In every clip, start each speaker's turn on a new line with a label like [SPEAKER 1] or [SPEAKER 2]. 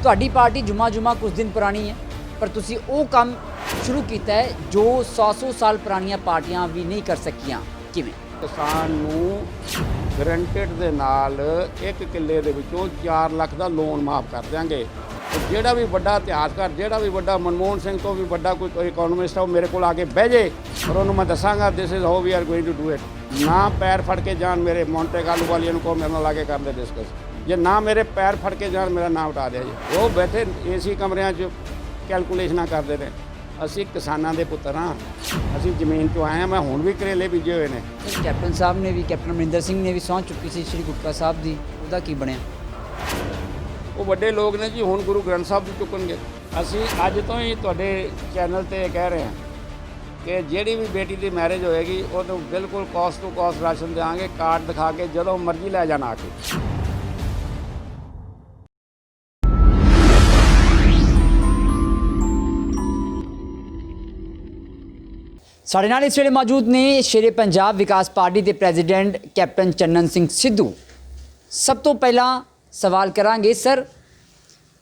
[SPEAKER 1] ਤੁਹਾਡੀ ਪਾर्टी जुमा कुछ दिन पुरानी है पर तुसी वो काम शुरू किया है जो 100 साल पुरानियां पार्टियां भी नहीं कर सकियां। किवें
[SPEAKER 2] किसान नूं ਗਰੰਟਿਡ ਦੇ ਨਾਲ 1 ਕਿੱਲੇ ਦੇ ਵਿੱਚੋਂ 4 ਲੱਖ ਦਾ ਲੋਨ ਮਾਫ ਕਰ ਦਿਆਂਗੇ। ਜਿਹੜਾ ਵੀ ਵੱਡਾ ਇਤਿਹਾਸਕਾਰ, ਜਿਹੜਾ ਵੀ ਵੱਡਾ ਮਨਮੋਹਨ ਸਿੰਘ ਤੋਂ ਵੀ ਵੱਡਾ ਕੋਈ ਇਕੋਨੋਮਿਸਟ ਆ, ਉਹ ਮੇਰੇ ਕੋਲ ਆ ਕੇ ਬਹਿ ਜੇ ਔਰ ਉਹਨੂੰ ਮੈਂ ਦੱਸਾਂਗਾ this is how we are going to do it. ਨਾ ਪੈਰ ਫੜ ਕੇ ਜਾਣ ਮੇਰੇ ਮੌਂਟੇ ਕਾਰਲੋ ਵਾਲੀਆਂ ਨੂੰ ਕਹੋ ਮੇਰੇ ਨਾਲ ਲਾ ਕੇ ਕਰਦੇ ਡਿਸਕਸ। ਜੇ ਨਾ ਮੇਰੇ ਪੈਰ ਫੜ ਕੇ ਜਾਣ ਮੇਰਾ ਨਾਮ ਹਟਾ ਦਿਆ ਜੀ। ਉਹ ਬੈਠੇ ਏਸੀ ਕਮਰਿਆਂ 'ਚ ਕੈਲਕੂਲੇਸ਼ਨਾਂ ਕਰਦੇ ਨੇ। ਅਸੀਂ ਕਿਸਾਨਾਂ ਦੇ ਪੁੱਤਰ ਹਾਂ, ਅਸੀਂ ਜ਼ਮੀਨ 'ਚੋਂ ਆਏ ਹਾਂ। ਮੈਂ ਹੁਣ ਵੀ ਕਰੇਲੇ ਬੀਜੇ ਹੋਏ ਨੇ।
[SPEAKER 1] कैप्टन साहब ने भी, कैप्टन अमरिंदर सिंह ने भी सौं चुकी सी श्री गुटका साहब की, ਉਹਦਾ ਕੀ ਬਣਿਆ?
[SPEAKER 2] ਉਹ ਵੱਡੇ ਲੋਕ ਨੇ ਜੀ, ਹੁਣ ਗੁਰੂ ਗ੍ਰੰਥ ਸਾਹਿਬ ਦੀ ਚੁੱਕਣਗੇ। ਅਸੀਂ ਅੱਜ ਤੋਂ ਹੀ ਤੁਹਾਡੇ ਚੈਨਲ ਤੇ ਕਹਿ ਰਹੇ ਹਾਂ ਕਿ ਜਿਹੜੀ ਵੀ ਬੇਟੀ ਦੀ ਮੈਰਿਜ ਹੋਏਗੀ ਉਹਨੂੰ ਬਿਲਕੁਲ ਕਾਸਟ ਟੂ ਕਾਸਟ ਰਾਸ਼ਨ ਦੇਵਾਂਗੇ, ਕਾਰਡ ਦਿਖਾ ਕੇ ਜਦੋਂ ਮਰਜ਼ੀ ਲੈ ਜਾਣਾ ਆ ਕੇ।
[SPEAKER 1] ਸਾਡੇ ਨਾਲ ਇਸ ਵੇਲੇ ਮੌਜੂਦ ਨੇ ਸ਼ੇਰੇ ਪੰਜਾਬ ਵਿਕਾਸ ਪਾਰਟੀ ਦੇ ਪ੍ਰੈਜ਼ੀਡੈਂਟ ਕੈਪਟਨ ਚੰਨਨ ਸਿੰਘ ਸਿੱਧੂ। ਸਭ ਤੋਂ ਪਹਿਲਾਂ ਸਵਾਲ ਕਰਾਂਗੇ, ਸਰ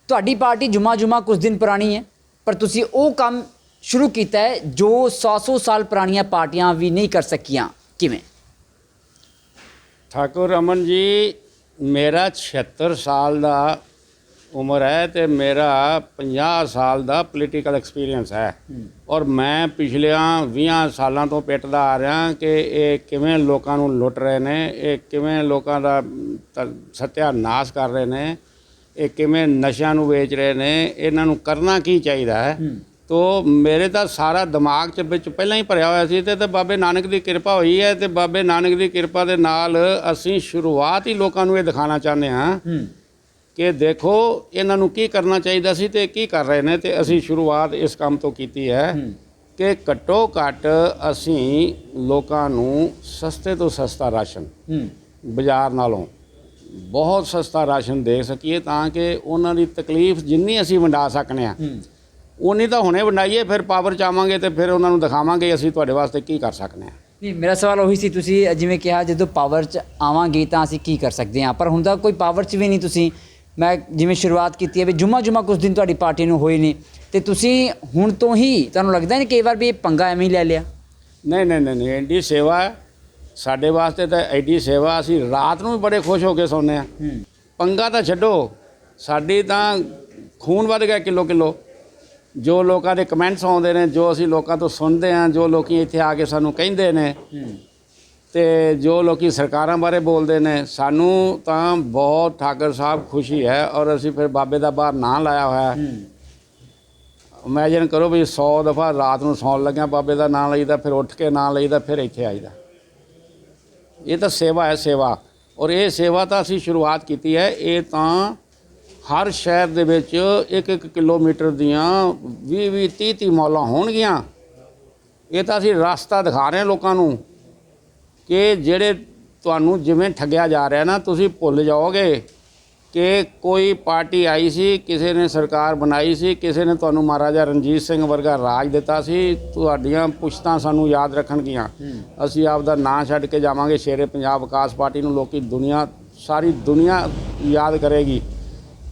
[SPEAKER 1] ਤੁਹਾਡੀ ਪਾਰਟੀ जुमा कुछ दिन पुरानी है पर तुसी वो काम शुरू किया है जो 100 साल पुरानियां पार्टियां भी नहीं कर सकियां। किवें?
[SPEAKER 2] ठाकुर रमन जी, मेरा 76 साल का उम्र है तो मेरा 50 साल का पोलीटिकल एक्सपीरियंस है और मैं पिछलिया 20 सालों तो पिटदा आ रहा कि ये किवें लोकां नूं लुट रहे ने, ये किवें लोकां दा सत्यानाश कर रहे ने, ये किवें नशिਆਂ ਨੂੰ ਵੇਚ रहे ने, इन्हां नूं करना की चाहिए है। तो मेरे तो सारा दिमाग च विच पहलां ही भरिया होया सी ते बाबे नानक की किरपा हुई है तो बाबे नानक की किरपा दे नाल असीं शुरुआत ही लोकां नूं ये दिखाना चाहते हैं कि देखो इन्हां नूं की करना चाहिए सी ते की कर रहे हैं। तो असी शुरुआत इस काम तो की है कि घट्टो घट्ट असी लोकां नूं सस्ते तो सस्ता राशन बाज़ार नालों बहुत सस्ता राशन दे सकीए ताकि उन्हां दी तकलीफ जिन्नी असी वंडा सकने आ उन्नी तो हुणे वंडाईए, फिर पावर च आवांगे तो फिर उन्हां नूं दिखावांगे असी तुहाडे वास्ते की कर सकने आ।
[SPEAKER 1] नहीं, मेरा सवाल वही सी, तुसी जिवें कहा जदों पावर च आवांगे तां असीं की कर सकते हैं, पर हुंदा कोई पावर च भी नहीं। तुसी मैं जिवें शुरुआत की है भी जुमा कुछ दिन तुहाडी पार्टी नूं होए नहीं ते तुसी हुण तो ही तुहानूं लगदा नहीं कई बार भी ये पंगा एवें ही ले लिया?
[SPEAKER 2] नहीं, एडी सेवा है साडे वास्ते तो एडी सेवा, असी रात नूं भी बड़े खुश हो के सौंने आ। पंगा तो छड्डो, साडी तां खून वध गया किलो। जो लोगों के कमेंट्स आउंदे ने, जो असी लोगों तो सुनते हैं, जो लोग इत्थे आके सानूं कहिंदे ने ते जो लोग सरकारां बारे बोलते हैं, सानू तो बहुत ठाकर साहब खुशी है और असी फिर बाबे का बाहर नाम लाया हुआ है। इमेजिन करो भी 100 दफ़ा रात को सौन लग्या बाबे का नाम लईदा, फिर उठ के नाम लईदा, फिर इत्थे आईदा। ये तो सेवा है, सेवा। और ये सेवा तो असी शुरुआत की है। ये तो हर शहर दे विच 1 किलोमीटर दियाँ 20-30 मौलां होणगियां। ये तो असी रास्ता दिखा रहे हैं लोगों नूं कि ਜਿਹੜੇ ਤੁਹਾਨੂੰ ਜਿਵੇਂ ਠੱਗਿਆ ਜਾ ਰਿਹਾ ਨਾ, ਤੁਸੀਂ ਭੁੱਲ ਜਾਓਗੇ ਕਿ ਕੋਈ ਪਾਰਟੀ ਆਈ ਸੀ, ਕਿਸੇ ਨੇ ਸਰਕਾਰ ਬਣਾਈ ਸੀ, ਕਿਸੇ ਨੇ ਤੁਹਾਨੂੰ ਮਹਾਰਾਜਾ ਰਣਜੀਤ ਸਿੰਘ ਵਰਗਾ ਰਾਜ ਦਿੱਤਾ ਸੀ। ਤੁਹਾਡੀਆਂ ਪੁਸ਼ਤਾਂ ਸਾਨੂੰ ਯਾਦ ਰੱਖਣਗੀਆਂ। ਅਸੀਂ ਆਪ ਦਾ ਨਾਂ ਛੱਡ ਕੇ ਜਾਵਾਂਗੇ ਸ਼ੇਰੇ ਪੰਜਾਬ ਵਿਕਾਸ ਪਾਰਟੀ ਨੂੰ, ਲੋਕੀ ਦੁਨੀਆ, ਸਾਰੀ ਦੁਨੀਆ ਯਾਦ ਕਰੇਗੀ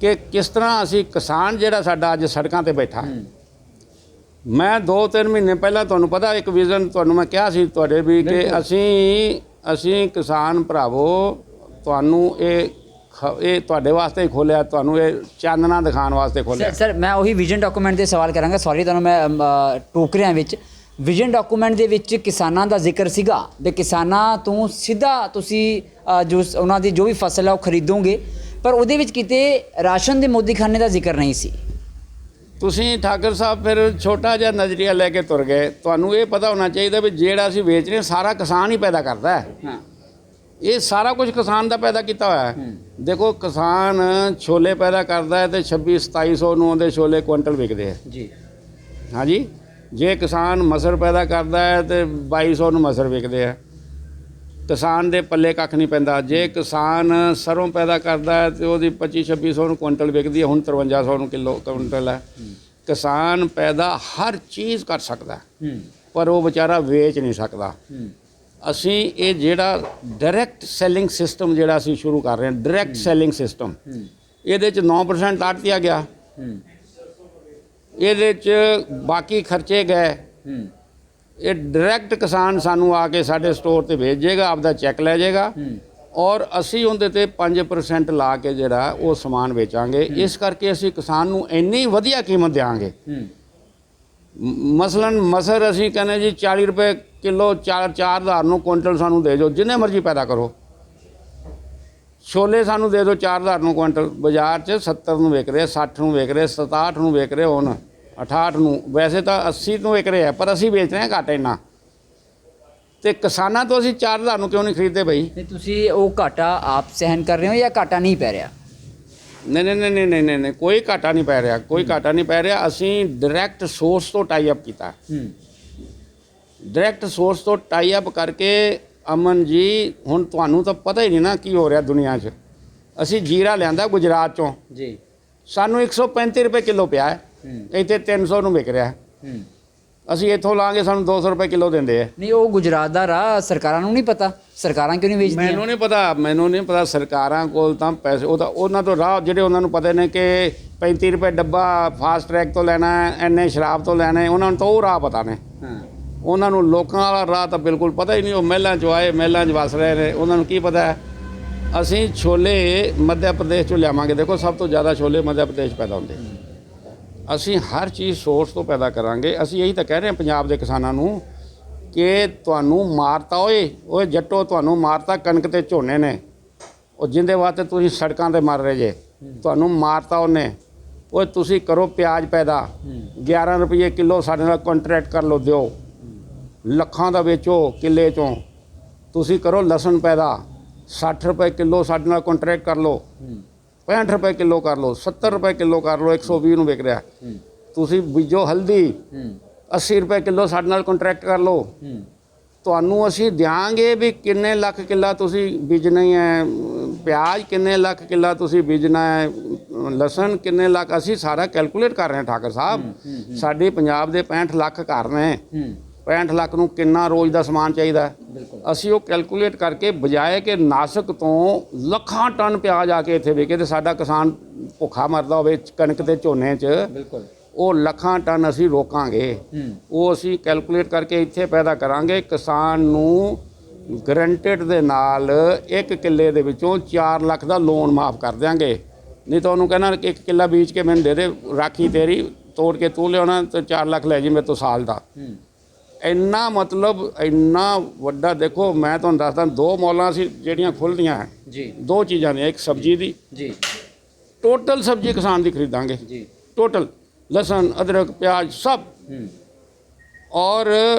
[SPEAKER 2] ਕਿ ਕਿਸ ਤਰ੍ਹਾਂ ਅਸੀਂ ਕਿਸਾਨ ਜਿਹੜਾ ਸਾਡਾ ਅੱਜ ਸੜਕਾਂ ਤੇ ਬੈਠਾ। मैं 2-3 महीने पहला तुहानूं पता एक विजन तुहानूं मैं कहा सी तुहाडे भी कि असी किसान भरावो तुहानूं ये तुहाडे वास्ते ही खोलिया, तुहानूं ये चानना दिखाने वास्ते खोलिया।
[SPEAKER 1] सर मैं वही विजन डॉकूमेंट दे सवाल करांगा, सॉरी तुहानूं मैं टोक रिहा विच। विजन डॉकूमेंट दे विच किसानां दा जिक्र सीगा भी किसानां तो सीधा तुसी जो उन्हां दी जो भी फसल है वो खरीदोगे, पर उहदे विच किते राशन दे मोदी खाने दा जिक्र नहीं सी।
[SPEAKER 2] ਤੁਸੀਂ ਠਾਕਰ ਸਾਹਿਬ ਫਿਰ ਛੋਟਾ ਜਿਹਾ ਨਜ਼ਰੀਆ ਲੈ ਕੇ ਤੁਰ ਗਏ। ਤੁਹਾਨੂੰ ਇਹ ਪਤਾ ਹੋਣਾ ਚਾਹੀਦਾ ਵੀ ਜਿਹੜਾ ਅਸੀਂ ਵੇਚ ਰਹੇ ਸਾਰਾ ਕਿਸਾਨ ਹੀ ਪੈਦਾ ਕਰਦਾ ਹੈ। ਇਹ ਸਾਰਾ ਕੁਝ ਕਿਸਾਨ ਦਾ ਪੈਦਾ ਕੀਤਾ ਹੋਇਆ ਹੈ। ਦੇਖੋ ਕਿਸਾਨ ਛੋਲੇ ਪੈਦਾ ਕਰਦਾ ਹੈ ਤੇ 2600-2700 ਨੂੰ ਉਹਦੇ ਛੋਲੇ ਕੁਇੰਟਲ ਵਿਕਦੇ ਆ ਜੀ। ਹਾਂਜੀ, ਜੇ ਕਿਸਾਨ ਮਸਰ ਪੈਦਾ ਕਰਦਾ ਹੈ ਤੇ 2200 ਨੂੰ ਮਸਰ ਵਿਕਦੇ ਆ। किसान दे पल्ले कख नहीं पैंदा। जे किसान सरों पैदा करता है तो वो 2500-2600 ਨੂੰ कुंटल विकदी है, हुण 5300 ਨੂੰ किलो कुंटल है। किसान पैदा हर चीज़ कर सकता है पर वो बेचारा वेच नहीं सकता। असी ये जिहड़ा डायरैक्ट सैलिंग सिस्टम जिहड़ा असी शुरू कर रहे हैं, डायरैक्ट सैलिंग सिस्टम, ये 9% आड़तिया गया, ਇਹਦੇ 'ਚ ਬਾਕੀ ਖਰਚੇ ਗਏ। ਇਹ ਡਾਇਰੈਕਟ ਕਿਸਾਨ ਸਾਨੂੰ ਆ ਕੇ ਸਾਡੇ ਸਟੋਰ ਤੇ ਭੇਜ ਜਾਏਗਾ, ਆਪਦਾ ਚੈੱਕ ਲੈ ਜਾਏਗਾ ਔਰ ਅਸੀਂ ਉਹਦੇ ਤੇ 5% ਲਾ ਕੇ ਜਿਹੜਾ ਉਹ ਸਮਾਨ ਵੇਚਾਂਗੇ। ਇਸ ਕਰਕੇ ਅਸੀਂ ਕਿਸਾਨ ਨੂੰ ਇੰਨੀ ਵਧੀਆ ਕੀਮਤ ਦੇਵਾਂਗੇ। ਮਸਲਨ ਮਸਰ ਅਸੀਂ ਕਹਿੰਦੇ ਜੀ 40 ਰੁਪਏ ਕਿਲੋ, 4,000 ਨੂੰ ਕੁਇੰਟਲ ਸਾਨੂੰ ਦੇ ਦਿਓ, ਜਿੰਨੇ ਮਰਜ਼ੀ ਪੈਦਾ ਕਰੋ। ਛੋਲੇ ਸਾਨੂੰ ਦੇ ਦਿਓ 4,000 ਨੂੰ ਕੁਇੰਟਲ, ਬਾਜ਼ਾਰ 'ਚ 70 ਨੂੰ ਵਿਕ ਰਹੇ, 60 ਨੂੰ ਵਿਕ ਰਹੇ, 67 ਨੂੰ ਵਿਕ ਰਹੇ, ਹੁਣ 68 ਨੂੰ, ਵੈਸੇ ਤਾਂ 80 ਨੂੰ ਵਿਕ ਰਹੇ ਆ, ਪਰ ਅਸੀਂ ਵੇਚ ਰਹੇ ਹਾਂ ਘੱਟ ਇੰਨਾ। ਤੇ ਕਿਸਾਨਾਂ ਤੋਂ ਅਸੀਂ 4,000 ਨੂੰ ਕਿਉਂ ਨਹੀਂ ਖਰੀਦਦੇ ਬਈ?
[SPEAKER 1] ਨਹੀਂ, ਤੁਸੀਂ ਉਹ ਘਾਟਾ ਆਪ ਸਹਿਨ ਕਰ ਰਹੇ ਹੋ ਜਾਂ ਘਾਟਾ ਨਹੀਂ ਪੈ ਰਿਹਾ?
[SPEAKER 2] ਨਹੀਂ, ਕੋਈ ਘਾਟਾ ਨਹੀਂ ਪੈ ਰਿਹਾ, ਕੋਈ ਘਾਟਾ ਨਹੀਂ ਪੈ ਰਿਹਾ। ਅਸੀਂ ਡਾਇਰੈਕਟ ਸੋਰਸ ਤੋਂ ਟਾਈ ਅਪ ਕੀਤਾ। ਡਾਇਰੈਕਟ ਸੋਰਸ ਤੋਂ ਟਾਈ ਅਪ ਕਰਕੇ ਅਮਨ ਜੀ, ਹੁਣ ਤੁਹਾਨੂੰ ਤਾਂ ਪਤਾ ਹੀ ਨਹੀਂ ਨਾ ਕੀ ਹੋ ਰਿਹਾ ਦੁਨੀਆ 'ਚ। ਅਸੀਂ ਜੀਰਾ ਲਿਆਂਦਾ ਗੁਜਰਾਤ 'ਚੋਂ
[SPEAKER 1] ਜੀ,
[SPEAKER 2] ਸਾਨੂੰ 135 ਰੁਪਏ ਕਿਲੋ ਪਿਆ ਹੈ, ਇੱਥੇ 300 ਨੂੰ ਵਿਕ ਰਿਹਾ। ਅਸੀਂ ਇੱਥੋਂ ਲਾਂਗੇ ਸਾਨੂੰ 200 ਰੁਪਏ ਕਿਲੋ ਦਿੰਦੇ ਆ।
[SPEAKER 1] ਨਹੀਂ, ਉਹ ਗੁਜਰਾਤ ਦਾ ਰਾਹ ਸਰਕਾਰਾਂ ਨੂੰ ਨਹੀਂ ਪਤਾ, ਸਰਕਾਰਾਂ ਕਿਉਂ ਨਹੀਂ ਵੇਚਦੀਆਂ?
[SPEAKER 2] ਮੈਨੂੰ ਨਹੀਂ ਪਤਾ ਸਰਕਾਰਾਂ ਕੋਲ ਤਾਂ ਪੈਸੇ, ਉਹ ਤਾਂ ਉਹਨਾਂ ਤੋਂ ਰਾਹ ਜਿਹੜੇ ਉਹਨਾਂ ਨੂੰ ਪਤਾ ਨੇ ਕਿ 35 ਰੁਪਏ ਡੱਬਾ ਫਾਸਟ ਟਰੈਕ ਤੋਂ ਲੈਣਾ, ਐਨੇ ਸ਼ਰਾਬ ਤੋਂ ਲੈਣਾ, ਉਹਨਾਂ ਨੂੰ ਤਾਂ ਉਹ ਰਾਹ ਪਤਾ ਨੇ। ਉਹਨਾਂ ਨੂੰ ਲੋਕਾਂ ਵਾਲਾ ਰਾਹ ਤਾਂ ਬਿਲਕੁਲ ਪਤਾ ਹੀ ਨਹੀਂ। ਉਹ ਮਹਿਲਾਂ 'ਚੋਂ ਆਏ, ਮਹਿਲਾਂ 'ਚ ਵਸ ਰਹੇ ਨੇ, ਉਹਨਾਂ ਨੂੰ ਕੀ ਪਤਾ ਹੈ। ਅਸੀਂ ਛੋਲੇ ਮੱਧ ਪ੍ਰਦੇਸ਼ 'ਚੋਂ ਲਿਆਵਾਂਗੇ। ਦੇਖੋ ਸਭ ਤੋਂ ਜ਼ਿਆਦਾ ਛੋਲੇ ਮੱਧ ਪ੍ਰਦੇਸ਼ ਪੈਦਾ ਹੁੰਦੇ। ਅਸੀਂ ਹਰ ਚੀਜ਼ ਸੋਰਸ ਤੋਂ ਪੈਦਾ ਕਰਾਂਗੇ। ਅਸੀਂ ਇਹੀ ਤਾਂ ਕਹਿ ਰਹੇ ਹਾਂ ਪੰਜਾਬ ਦੇ ਕਿਸਾਨਾਂ ਨੂੰ ਕਿ ਤੁਹਾਨੂੰ ਮਾਰਤਾ ਓਏ ਜੱਟੋ, ਤੁਹਾਨੂੰ ਮਾਰਤਾ ਕਣਕ ਤੇ ਝੋਨੇ ਨੇ, ਉਹ ਜਿੰਦੇ ਵਾਸਤੇ ਤੁਸੀਂ ਸੜਕਾਂ ਤੇ ਮਰ ਰਹੇ ਜੇ, ਤੁਹਾਨੂੰ ਮਾਰਤਾ ਉਹਨੇ। ਓਏ ਤੁਸੀਂ ਕਰੋ ਪਿਆਜ਼ ਪੈਦਾ, 11 ਰੁਪਏ ਕਿਲੋ ਸਾਡੇ ਨਾਲ ਕੰਟਰੈਕਟ ਕਰ ਲਓ, ਦਿਓ, ਲੱਖਾਂ ਦਾ ਵੇਚੋ ਕਿੱਲੇ 'ਚੋਂ। ਤੁਸੀਂ ਕਰੋ ਲਸਣ ਪੈਦਾ, 60 ਰੁਪਏ ਕਿਲੋ ਸਾਡੇ ਨਾਲ ਕੰਟਰੈਕਟ ਕਰ ਲਓ, 65 ਰੁਪਏ ਕਿਲੋ ਕਰ ਲਓ, 70 ਰੁਪਏ ਕਿਲੋ ਕਰ ਲਓ, 120 ਨੂੰ ਵਿਕ ਰਿਹਾ। ਤੁਸੀਂ ਬੀਜੋ ਹਲਦੀ, 80 ਰੁਪਏ ਕਿਲੋ ਸਾਡੇ ਨਾਲ ਕੰਟਰੈਕਟ ਕਰ ਲਓ। ਤੁਹਾਨੂੰ ਅਸੀਂ ਦਿਆਂਗੇ ਵੀ ਕਿੰਨੇ ਲੱਖ ਕਿੱਲਾ ਤੁਸੀਂ ਬੀਜਣਾ ਹੈ ਪਿਆਜ਼, ਕਿੰਨੇ ਲੱਖ ਕਿੱਲਾ ਤੁਸੀਂ ਬੀਜਣਾ ਹੈ ਲਸਣ, ਕਿੰਨੇ ਲੱਖ, ਅਸੀਂ ਸਾਰਾ ਕੈਲਕੂਲੇਟ ਕਰ ਰਹੇ ਹਾਂ ਠਾਕਰ ਸਾਹਿਬ। ਸਾਡੇ ਪੰਜਾਬ ਦੇ 65 ਲੱਖ ਘਰ ਨੇ, 65 ਲੱਖ ਨੂੰ ਕਿੰਨਾ ਰੋਜ਼ ਦਾ ਸਮਾਨ ਚਾਹੀਦਾ। ਅਸੀਂ ਉਹ ਕੈਲਕੂਲੇਟ ਕਰਕੇ ਬਜਾਏ ਕਿ ਨਾਸਿਕ ਤੋਂ ਲੱਖਾਂ ਟਨ ਪਿਆਜ਼ ਆ ਕੇ ਇੱਥੇ ਵਿਕੇ ਤੇ ਸਾਡਾ ਕਿਸਾਨ ਭੁੱਖਾ ਮਰਦਾ ਹੋਵੇ ਕਣਕ ਤੇ ਝੋਨੇ 'ਚ, ਉਹ ਲੱਖਾਂ ਟਨ ਅਸੀਂ ਰੋਕਾਂਗੇ। ਉਹ ਅਸੀਂ ਕੈਲਕੂਲੇਟ ਕਰਕੇ ਇੱਥੇ ਪੈਦਾ ਕਰਾਂਗੇ। ਕਿਸਾਨ ਨੂੰ ਗਰੰਟਡ ਦੇ ਨਾਲ 1 ਕਿੱਲੇ ਦੇ ਵਿੱਚੋਂ 4 ਲੱਖ ਦਾ ਲੋਨ ਮਾਫ ਕਰ ਦਿਆਂਗੇ। ਨਹੀਂ ਤਾਂ ਉਹਨੂੰ ਕਹਿਣਾ ਕਿ 1 ਕਿੱਲਾ ਬੀਜ ਕੇ ਮੈਨੂੰ ਦੇ ਦੇ, ਰਾਖੀ ਤੇਰੀ, ਤੋੜ ਕੇ ਤੂੰ ਲਿਆਉਣਾ ਤੇ 4 ਲੱਖ ਲੈ ਜੀ ਮੇਰੇ ਤੋਂ ਸਾਲ ਦਾ। ਇੰਨਾ ਮਤਲਬ ਇੰਨਾ ਵੱਡਾ। ਦੇਖੋ ਮੈਂ ਤੁਹਾਨੂੰ ਦੱਸਦਾ, 2 ਮੌਲਾਂ ਸੀ ਜਿਹੜੀਆਂ ਖੁੱਲ੍ਹਦੀਆਂ ਜੀ, 2 ਚੀਜ਼ਾਂ ਨੇ, ਇੱਕ ਸਬਜ਼ੀ ਦੀ ਜੀ, ਟੋਟਲ ਸਬਜ਼ੀ ਕਿਸਾਨ ਦੀ ਖਰੀਦਾਂਗੇ ਜੀ, ਟੋਟਲ ਲਸਣ, ਅਦਰਕ, ਪਿਆਜ਼ ਸਭ, ਔਰ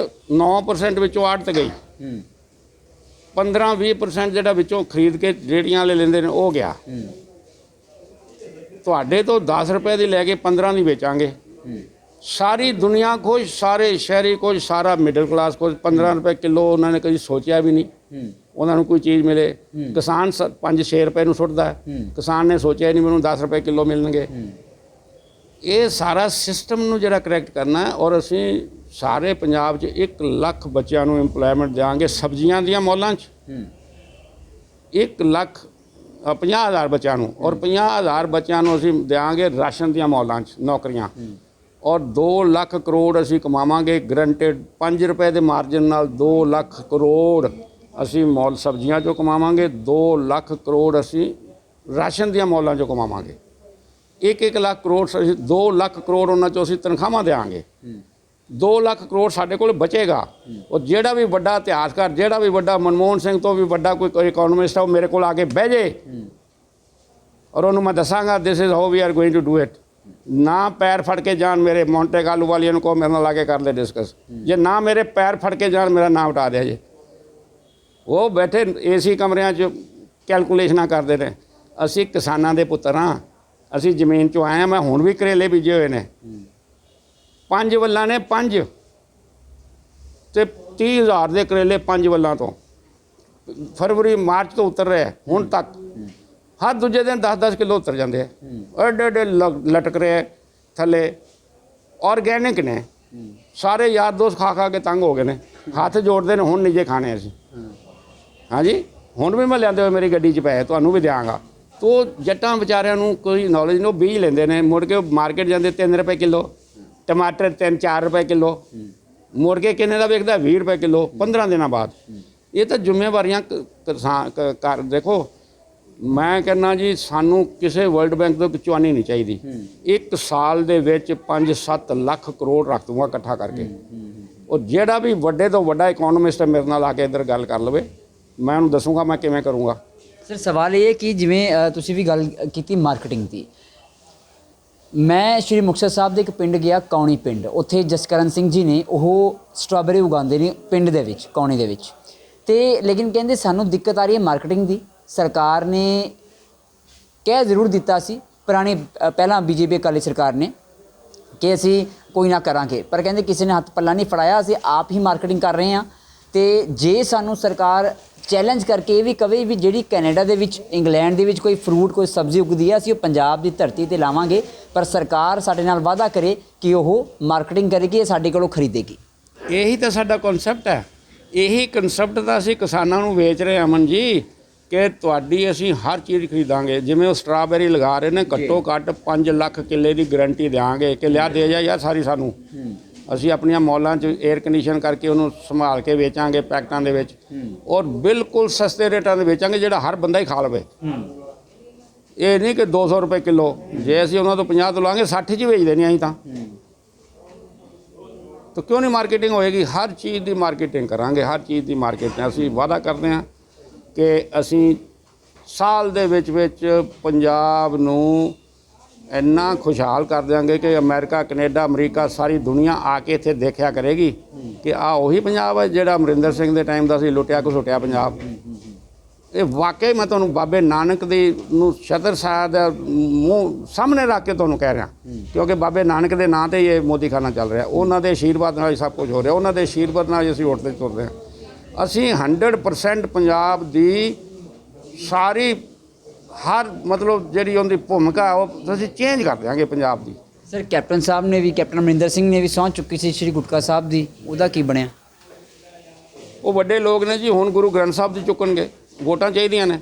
[SPEAKER 2] 9% ਵਿੱਚੋਂ ਆੜਤ ਗਈ, 15-20% ਜਿਹੜਾ ਵਿੱਚੋਂ ਖਰੀਦ ਕੇ ਰੇਹੜੀਆਂ ਵਾਲੇ ਲੈਂਦੇ ਨੇ ਉਹ ਗਿਆ। ਤੁਹਾਡੇ ਤੋਂ 10 ਰੁਪਏ ਦੀ ਲੈ ਕੇ 15 ਦੀ ਵੇਚਾਂਗੇ। ਸਾਰੀ ਦੁਨੀਆ ਖੁਸ਼, ਸਾਰੇ ਸ਼ਹਿਰੀ ਖੁਸ਼, ਸਾਰਾ ਮਿਡਲ ਕਲਾਸ ਖੁਸ਼। 15 ਰੁਪਏ ਕਿਲੋ ਉਹਨਾਂ ਨੇ ਕਦੀ ਸੋਚਿਆ ਵੀ ਨਹੀਂ ਉਹਨਾਂ ਨੂੰ ਕੋਈ ਚੀਜ਼ ਮਿਲੇ। ਕਿਸਾਨ 5-6 ਰੁਪਏ ਨੂੰ ਸੁੱਟਦਾ, ਕਿਸਾਨ ਨੇ ਸੋਚਿਆ ਨਹੀਂ ਮੈਨੂੰ 10 ਰੁਪਏ ਕਿਲੋ ਮਿਲਣਗੇ। ਇਹ ਸਾਰਾ ਸਿਸਟਮ ਨੂੰ ਜਿਹੜਾ ਕਰੈਕਟ ਕਰਨਾ ਹੈ। ਔਰ ਅਸੀਂ ਸਾਰੇ ਪੰਜਾਬ 'ਚ 1 ਲੱਖ ਬੱਚਿਆਂ ਨੂੰ ਇੰਪਲੋਇਮੈਂਟ ਦਿਆਂਗੇ ਸਬਜ਼ੀਆਂ ਦੀਆਂ ਮੌਲਾਂ 'ਚ, 1,50,000 ਬੱਚਿਆਂ ਨੂੰ, ਔਰ 50,000 ਬੱਚਿਆਂ ਨੂੰ ਅਸੀਂ ਦਿਆਂਗੇ ਰਾਸ਼ਨ ਦੀਆਂ ਮੌਲਾਂ 'ਚ ਨੌਕਰੀਆਂ, ਔਰ 2 ਲੱਖ ਕਰੋੜ ਅਸੀਂ ਕਮਾਵਾਂਗੇ ਗਰੰਟਡ। 5 ਰੁਪਏ ਦੇ ਮਾਰਜਨ ਨਾਲ 2 ਲੱਖ ਕਰੋੜ ਅਸੀਂ ਮੌਲ ਸਬਜ਼ੀਆਂ 'ਚੋਂ ਕਮਾਵਾਂਗੇ, 2 ਲੱਖ ਕਰੋੜ ਅਸੀਂ ਰਾਸ਼ਨ ਦੀਆਂ ਮੌਲਾਂ 'ਚੋਂ ਕਮਾਵਾਂਗੇ। 1-1 ਲੱਖ ਕਰੋੜ ਅਸੀਂ 2 ਲੱਖ ਕਰੋੜ ਉਹਨਾਂ 'ਚੋਂ ਅਸੀਂ ਤਨਖਾਹਾਂ ਦੇਵਾਂਗੇ। 2 ਲੱਖ ਕਰੋੜ ਸਾਡੇ ਕੋਲ ਬਚੇਗਾ। ਉਹ ਜਿਹੜਾ ਵੀ ਵੱਡਾ ਇਤਿਹਾਸਕਾਰ, ਜਿਹੜਾ ਵੀ ਵੱਡਾ ਮਨਮੋਹਨ ਸਿੰਘ ਤੋਂ ਵੀ ਵੱਡਾ ਕੋਈ ਇਕੋਨੋਮਿਸਟ ਆ, ਉਹ ਮੇਰੇ ਕੋਲ ਆ ਕੇ ਬਹਿ ਜੇ ਔਰ ਉਹਨੂੰ ਮੈਂ ਦੱਸਾਂਗਾ this is how we are going to do it. ਨਾ ਪੈਰ ਫੜ ਕੇ ਜਾਣ ਮੇਰੇ ਮੌਂਟੇ ਕਾਲੂ ਵਾਲੀਆਂ ਨੂੰ, ਕਹੋ ਮੇਰੇ ਨਾਲ ਲਾ ਕੇ ਕਰ ਲੈ ਡਿਸਕਸ। ਜੇ ਨਾ ਮੇਰੇ ਪੈਰ ਫੜ ਕੇ ਜਾਣ, ਮੇਰਾ ਨਾਮ ਉਠਾ ਦਿਆ ਜੇ। ਉਹ ਬੈਠੇ ਏਸੀ ਕਮਰਿਆਂ 'ਚ ਕੈਲਕੂਲੇਸ਼ਨਾਂ ਕਰਦੇ ਨੇ। ਅਸੀਂ ਕਿਸਾਨਾਂ ਦੇ ਪੁੱਤਰ ਹਾਂ, ਅਸੀਂ ਜ਼ਮੀਨ 'ਚੋਂ ਆਏ ਹਾਂ। ਮੈਂ ਹੁਣ ਵੀ ਕਰੇਲੇ ਬੀਜੇ ਹੋਏ ਨੇ, 5 ਵੱਲਾਂ ਨੇ, 5 ਤੇ 30,000 ਦੇ ਕਰੇਲੇ 5 ਵੱਲਾਂ ਤੋਂ। ਫਰਵਰੀ ਮਾਰਚ ਤੋਂ ਉਤਰ ਰਹੇ ਹੁਣ ਤੱਕ, ਹਰ ਦੂਜੇ ਦਿਨ 10-10 ਕਿਲੋ ਉਤਰ ਜਾਂਦੇ ਆ। ਐਡੇ ਲਟਕ ਰਹੇ ਥੱਲੇ, ਔਰਗੈਨਿਕ ਨੇ। ਸਾਰੇ ਯਾਰ ਦੋਸਤ ਖਾ ਖਾ ਕੇ ਤੰਗ ਹੋ ਗਏ ਨੇ, ਹੱਥ ਜੋੜਦੇ ਨੇ ਹੁਣ ਨਹੀਂ ਜੇ ਖਾਣੇ ਅਸੀਂ। ਹਾਂਜੀ, ਹੁਣ ਵੀ ਮੈਂ ਲਿਆਂਦੇ ਹੋਏ ਮੇਰੀ ਗੱਡੀ 'ਚ ਪਏ, ਤੁਹਾਨੂੰ ਵੀ ਦਿਆਂਗਾ। ਤੋ ਜੱਟਾਂ ਵਿਚਾਰਿਆਂ ਨੂੰ ਕੋਈ ਨੌਲੇਜ ਨਹੀਂ, ਉਹ ਬੀਜ ਲੈਂਦੇ ਨੇ, ਮੁੜ ਕੇ ਉਹ ਮਾਰਕੀਟ ਜਾਂਦੇ 3 ਰੁਪਏ ਕਿਲੋ, ਟਮਾਟਰ 3-4 ਰੁਪਏ ਕਿਲੋ, ਮੁੜ ਕੇ ਕਿੰਨੇ ਦਾ ਵਿਕਦਾ 20 ਰੁਪਏ ਕਿਲੋ 15 ਦਿਨਾਂ ਬਾਅਦ। ਇਹ ਤਾਂ ਜ਼ਿੰਮੇਵਾਰੀਆਂ ਕਿਸਾਨ ਕਰ ਦੇਖੋ। ਮੈਂ ਕਹਿੰਦਾ ਜੀ ਸਾਨੂੰ ਕਿਸੇ ਵਰਲਡ ਬੈਂਕ ਤੋਂ ਚੁਆਨੀ ਨਹੀਂ ਚਾਹੀਦੀ। ਇੱਕ ਸਾਲ ਦੇ ਵਿੱਚ 5-7 ਲੱਖ ਕਰੋੜ ਰੱਖ ਦੂੰਗਾ ਇਕੱਠਾ ਕਰਕੇ। ਉਹ ਜਿਹੜਾ ਵੀ ਵੱਡੇ ਤੋਂ ਵੱਡਾ ਇਕਨੋਮਿਸਟ ਮੇਰੇ ਨਾਲ ਆ ਕੇ ਇੱਧਰ ਗੱਲ ਕਰ ਲਵੇ, ਮੈਂ ਉਹਨੂੰ ਦੱਸੂਗਾ ਮੈਂ ਕਿਵੇਂ ਕਰੂੰਗਾ।
[SPEAKER 1] ਸਰ ਸਵਾਲ ਇਹ ਹੈ ਕਿ ਜਿਵੇਂ ਤੁਸੀਂ ਵੀ ਗੱਲ ਕੀਤੀ ਮਾਰਕੀਟਿੰਗ ਦੀ, ਮੈਂ ਸ਼੍ਰੀ ਮੁਕਤਸਰ ਸਾਹਿਬ ਦੇ ਇੱਕ ਪਿੰਡ ਗਿਆ, ਕੌਣੀ ਪਿੰਡ। ਉੱਥੇ ਜਸਕਰਨ ਸਿੰਘ ਜੀ ਨੇ ਉਹ ਸਟ੍ਰਾਬੇਰੀ ਉਗਾਉਂਦੇ ਨੇ ਪਿੰਡ ਦੇ ਵਿੱਚ, ਕੌਣੀ ਦੇ ਵਿੱਚ। ਤੇ ਲੇਕਿਨ ਕਹਿੰਦੇ ਸਾਨੂੰ ਦਿੱਕਤ ਆ ਰਹੀ ਹੈ ਮਾਰਕੀਟਿੰਗ ਦੀ। ਸਰਕਾਰ ਨੇ ਕਹਿ ਜ਼ਰੂਰ ਦਿੱਤਾ ਸੀ ਪਹਿਲਾਂ ਬੀਜੇਪੀ ਅਕਾਲੀ ਸਰਕਾਰ ਨੇ ਕਿ ਅਸੀਂ ਕੋਈ ਨਾ ਕਰਾਂਗੇ, ਪਰ ਕਹਿੰਦੇ ਕਿਸੇ ਨੇ ਹੱਥ ਪੱਲਾ ਨਹੀਂ ਫੜਾਇਆ, ਅਸੀਂ ਆਪ ਹੀ ਮਾਰਕੀਟਿੰਗ ਕਰ ਰਹੇ ਹਾਂ। ਤੇ ਜੇ ਸਾਨੂੰ ਸਰਕਾਰ ਚੈਲੰਜ ਕਰਕੇ ਇਹ ਵੀ ਕਵੇ ਵੀ ਜਿਹੜੀ ਕੈਨੇਡਾ ਦੇ ਵਿੱਚ, ਇੰਗਲੈਂਡ ਦੇ ਵਿੱਚ ਕੋਈ ਫਰੂਟ ਕੋਈ ਸਬਜ਼ੀ ਉਗਦੀ ਹੈ ਅਸੀਂ ਉਹ ਪੰਜਾਬ ਦੀ ਧਰਤੀ 'ਤੇ ਲਾਵਾਂਗੇ, ਪਰ ਸਰਕਾਰ ਸਾਡੇ ਨਾਲ ਵਾਅਦਾ ਕਰੇ ਕਿ ਉਹ ਮਾਰਕੀਟਿੰਗ ਕਰੇਗੀ, ਇਹ ਸਾਡੇ ਕੋਲੋਂ ਖਰੀਦੇਗੀ।
[SPEAKER 2] ਇਹੀ ਤਾਂ ਸਾਡਾ ਕਨਸੈਪਟ ਹੈ। ਇਹੀ ਕਨਸੈਪਟ ਤਾਂ ਅਸੀਂ ਕਿਸਾਨਾਂ ਨੂੰ ਵੇਚ ਰਹੇ ਅਮਨ ਜੀ ਕਿ ਤੁਹਾਡੀ ਅਸੀਂ ਹਰ ਚੀਜ਼ ਖਰੀਦਾਂਗੇ। ਜਿਵੇਂ ਉਹ ਸਟ੍ਰਾਬੇਰੀ ਲਗਾ ਰਹੇ ਨੇ, ਘੱਟੋ ਘੱਟ 5 ਲੱਖ ਕਿੱਲੇ ਦੀ ਗਰੰਟੀ ਦੇਵਾਂਗੇ ਕਿ ਲਿਆ ਦੇ ਜਾ ਯਾਰ ਸਾਰੀ ਸਾਨੂੰ। ਅਸੀਂ ਆਪਣੀਆਂ ਮੌਲਾਂ 'ਚ 에ਅਰ ਕੰਡੀਸ਼ਨ ਕਰਕੇ ਉਹਨੂੰ ਸੰਭਾਲ ਕੇ ਵੇਚਾਂਗੇ ਪੈਕਟਾਂ ਦੇ ਵਿੱਚ, ਔਰ ਬਿਲਕੁਲ ਸਸਤੇ ਰੇਟਾਂ 'ਤੇ ਵੇਚਾਂਗੇ ਜਿਹੜਾ ਹਰ ਬੰਦਾ ਹੀ ਖਾ ਲਵੇ। ਇਹ ਨਹੀਂ ਕਿ 200 ਰੁਪਏ ਕਿਲੋ, ਜੇ ਅਸੀਂ ਉਹਨਾਂ ਤੋਂ 50 ਤੋਂ ਲਾਂਗੇ 60 'ਚ ਵੇਚ ਦੇਣੀ ਅਸੀਂ ਤਾਂ ਕਿਉਂ ਨਹੀਂ ਮਾਰਕੀਟਿੰਗ ਹੋਏਗੀ? ਹਰ ਚੀਜ਼ ਦੀ ਮਾਰਕੀਟਿੰਗ ਕਰਾਂਗੇ, ਹਰ ਚੀਜ਼ ਦੀ ਮਾਰਕੀਟਿੰਗ। ਅਸੀਂ ਵਾਅਦਾ ਕਰਦੇ ਹਾਂ ਕਿ ਅਸੀਂ ਸਾਲ ਦੇ ਵਿੱਚ ਪੰਜਾਬ ਨੂੰ ਇੰਨਾ ਖੁਸ਼ਹਾਲ ਕਰ ਦਿਆਂਗੇ ਕਿ ਅਮਰੀਕਾ, ਕੈਨੇਡਾ, ਅਮਰੀਕਾ ਸਾਰੀ ਦੁਨੀਆ ਆ ਕੇ ਇੱਥੇ ਦੇਖਿਆ ਕਰੇਗੀ ਕਿ ਆਹ ਉਹੀ ਪੰਜਾਬ ਹੈ ਜਿਹੜਾ ਅਮਰਿੰਦਰ ਸਿੰਘ ਦੇ ਟਾਈਮ ਦਾ ਸੀ ਲੁੱਟਿਆ ਘਸੁੱਟਿਆ ਪੰਜਾਬ। ਇਹ ਵਾਕਈ ਮੈਂ ਤੁਹਾਨੂੰ ਬਾਬੇ ਨਾਨਕ ਦੀ ਨੂੰ ਛਤਰ ਸਾਹਿਬ ਦਾ ਮੂੰਹ ਸਾਹਮਣੇ ਰੱਖ ਕੇ ਤੁਹਾਨੂੰ ਕਹਿ ਰਿਹਾ, ਕਿਉਂਕਿ ਬਾਬੇ ਨਾਨਕ ਦੇ ਨਾਂ 'ਤੇ ਹੀ ਇਹ ਮੋਦੀਖਾਨਾ ਚੱਲ ਰਿਹਾ। ਉਹਨਾਂ ਦੇ ਆਸ਼ੀਰਵਾਦ ਨਾਲ ਹੀ ਸਭ ਕੁਝ ਹੋ ਰਿਹਾ, ਉਹਨਾਂ ਦੇ ਆਸ਼ੀਰਵਾਦ ਨਾਲ ਹੀ ਅਸੀਂ ਉੱਠਦੇ ਤੁਰਦੇ ਹਾਂ। ਅਸੀਂ 100% ਪੰਜਾਬ ਦੀ ਸਾਰੀ ਹਰ ਮਤਲਬ ਜਿਹੜੀ ਉਹਦੀ ਭੂਮਿਕਾ ਉਹ ਅਸੀਂ ਚੇਂਜ ਕਰ ਦਿਆਂਗੇ ਪੰਜਾਬ ਦੀ।
[SPEAKER 1] ਸਰ ਕੈਪਟਨ ਸਾਹਿਬ ਨੇ ਵੀ, ਕੈਪਟਨ ਅਮਰਿੰਦਰ ਸਿੰਘ ਨੇ ਵੀ ਸਹੁੰ ਚੁੱਕੀ ਸੀ ਸ਼੍ਰੀ ਗੁਟਕਾ ਸਾਹਿਬ ਦੀ, ਉਹਦਾ ਕੀ ਬਣਿਆ?
[SPEAKER 2] ਉਹ ਵੱਡੇ ਲੋਕ ਨੇ ਜੀ, ਹੁਣ ਗੁਰੂ ਗ੍ਰੰਥ ਸਾਹਿਬ ਦੀ ਚੁੱਕਣਗੇ, ਵੋਟਾਂ ਚਾਹੀਦੀਆਂ ਨੇ।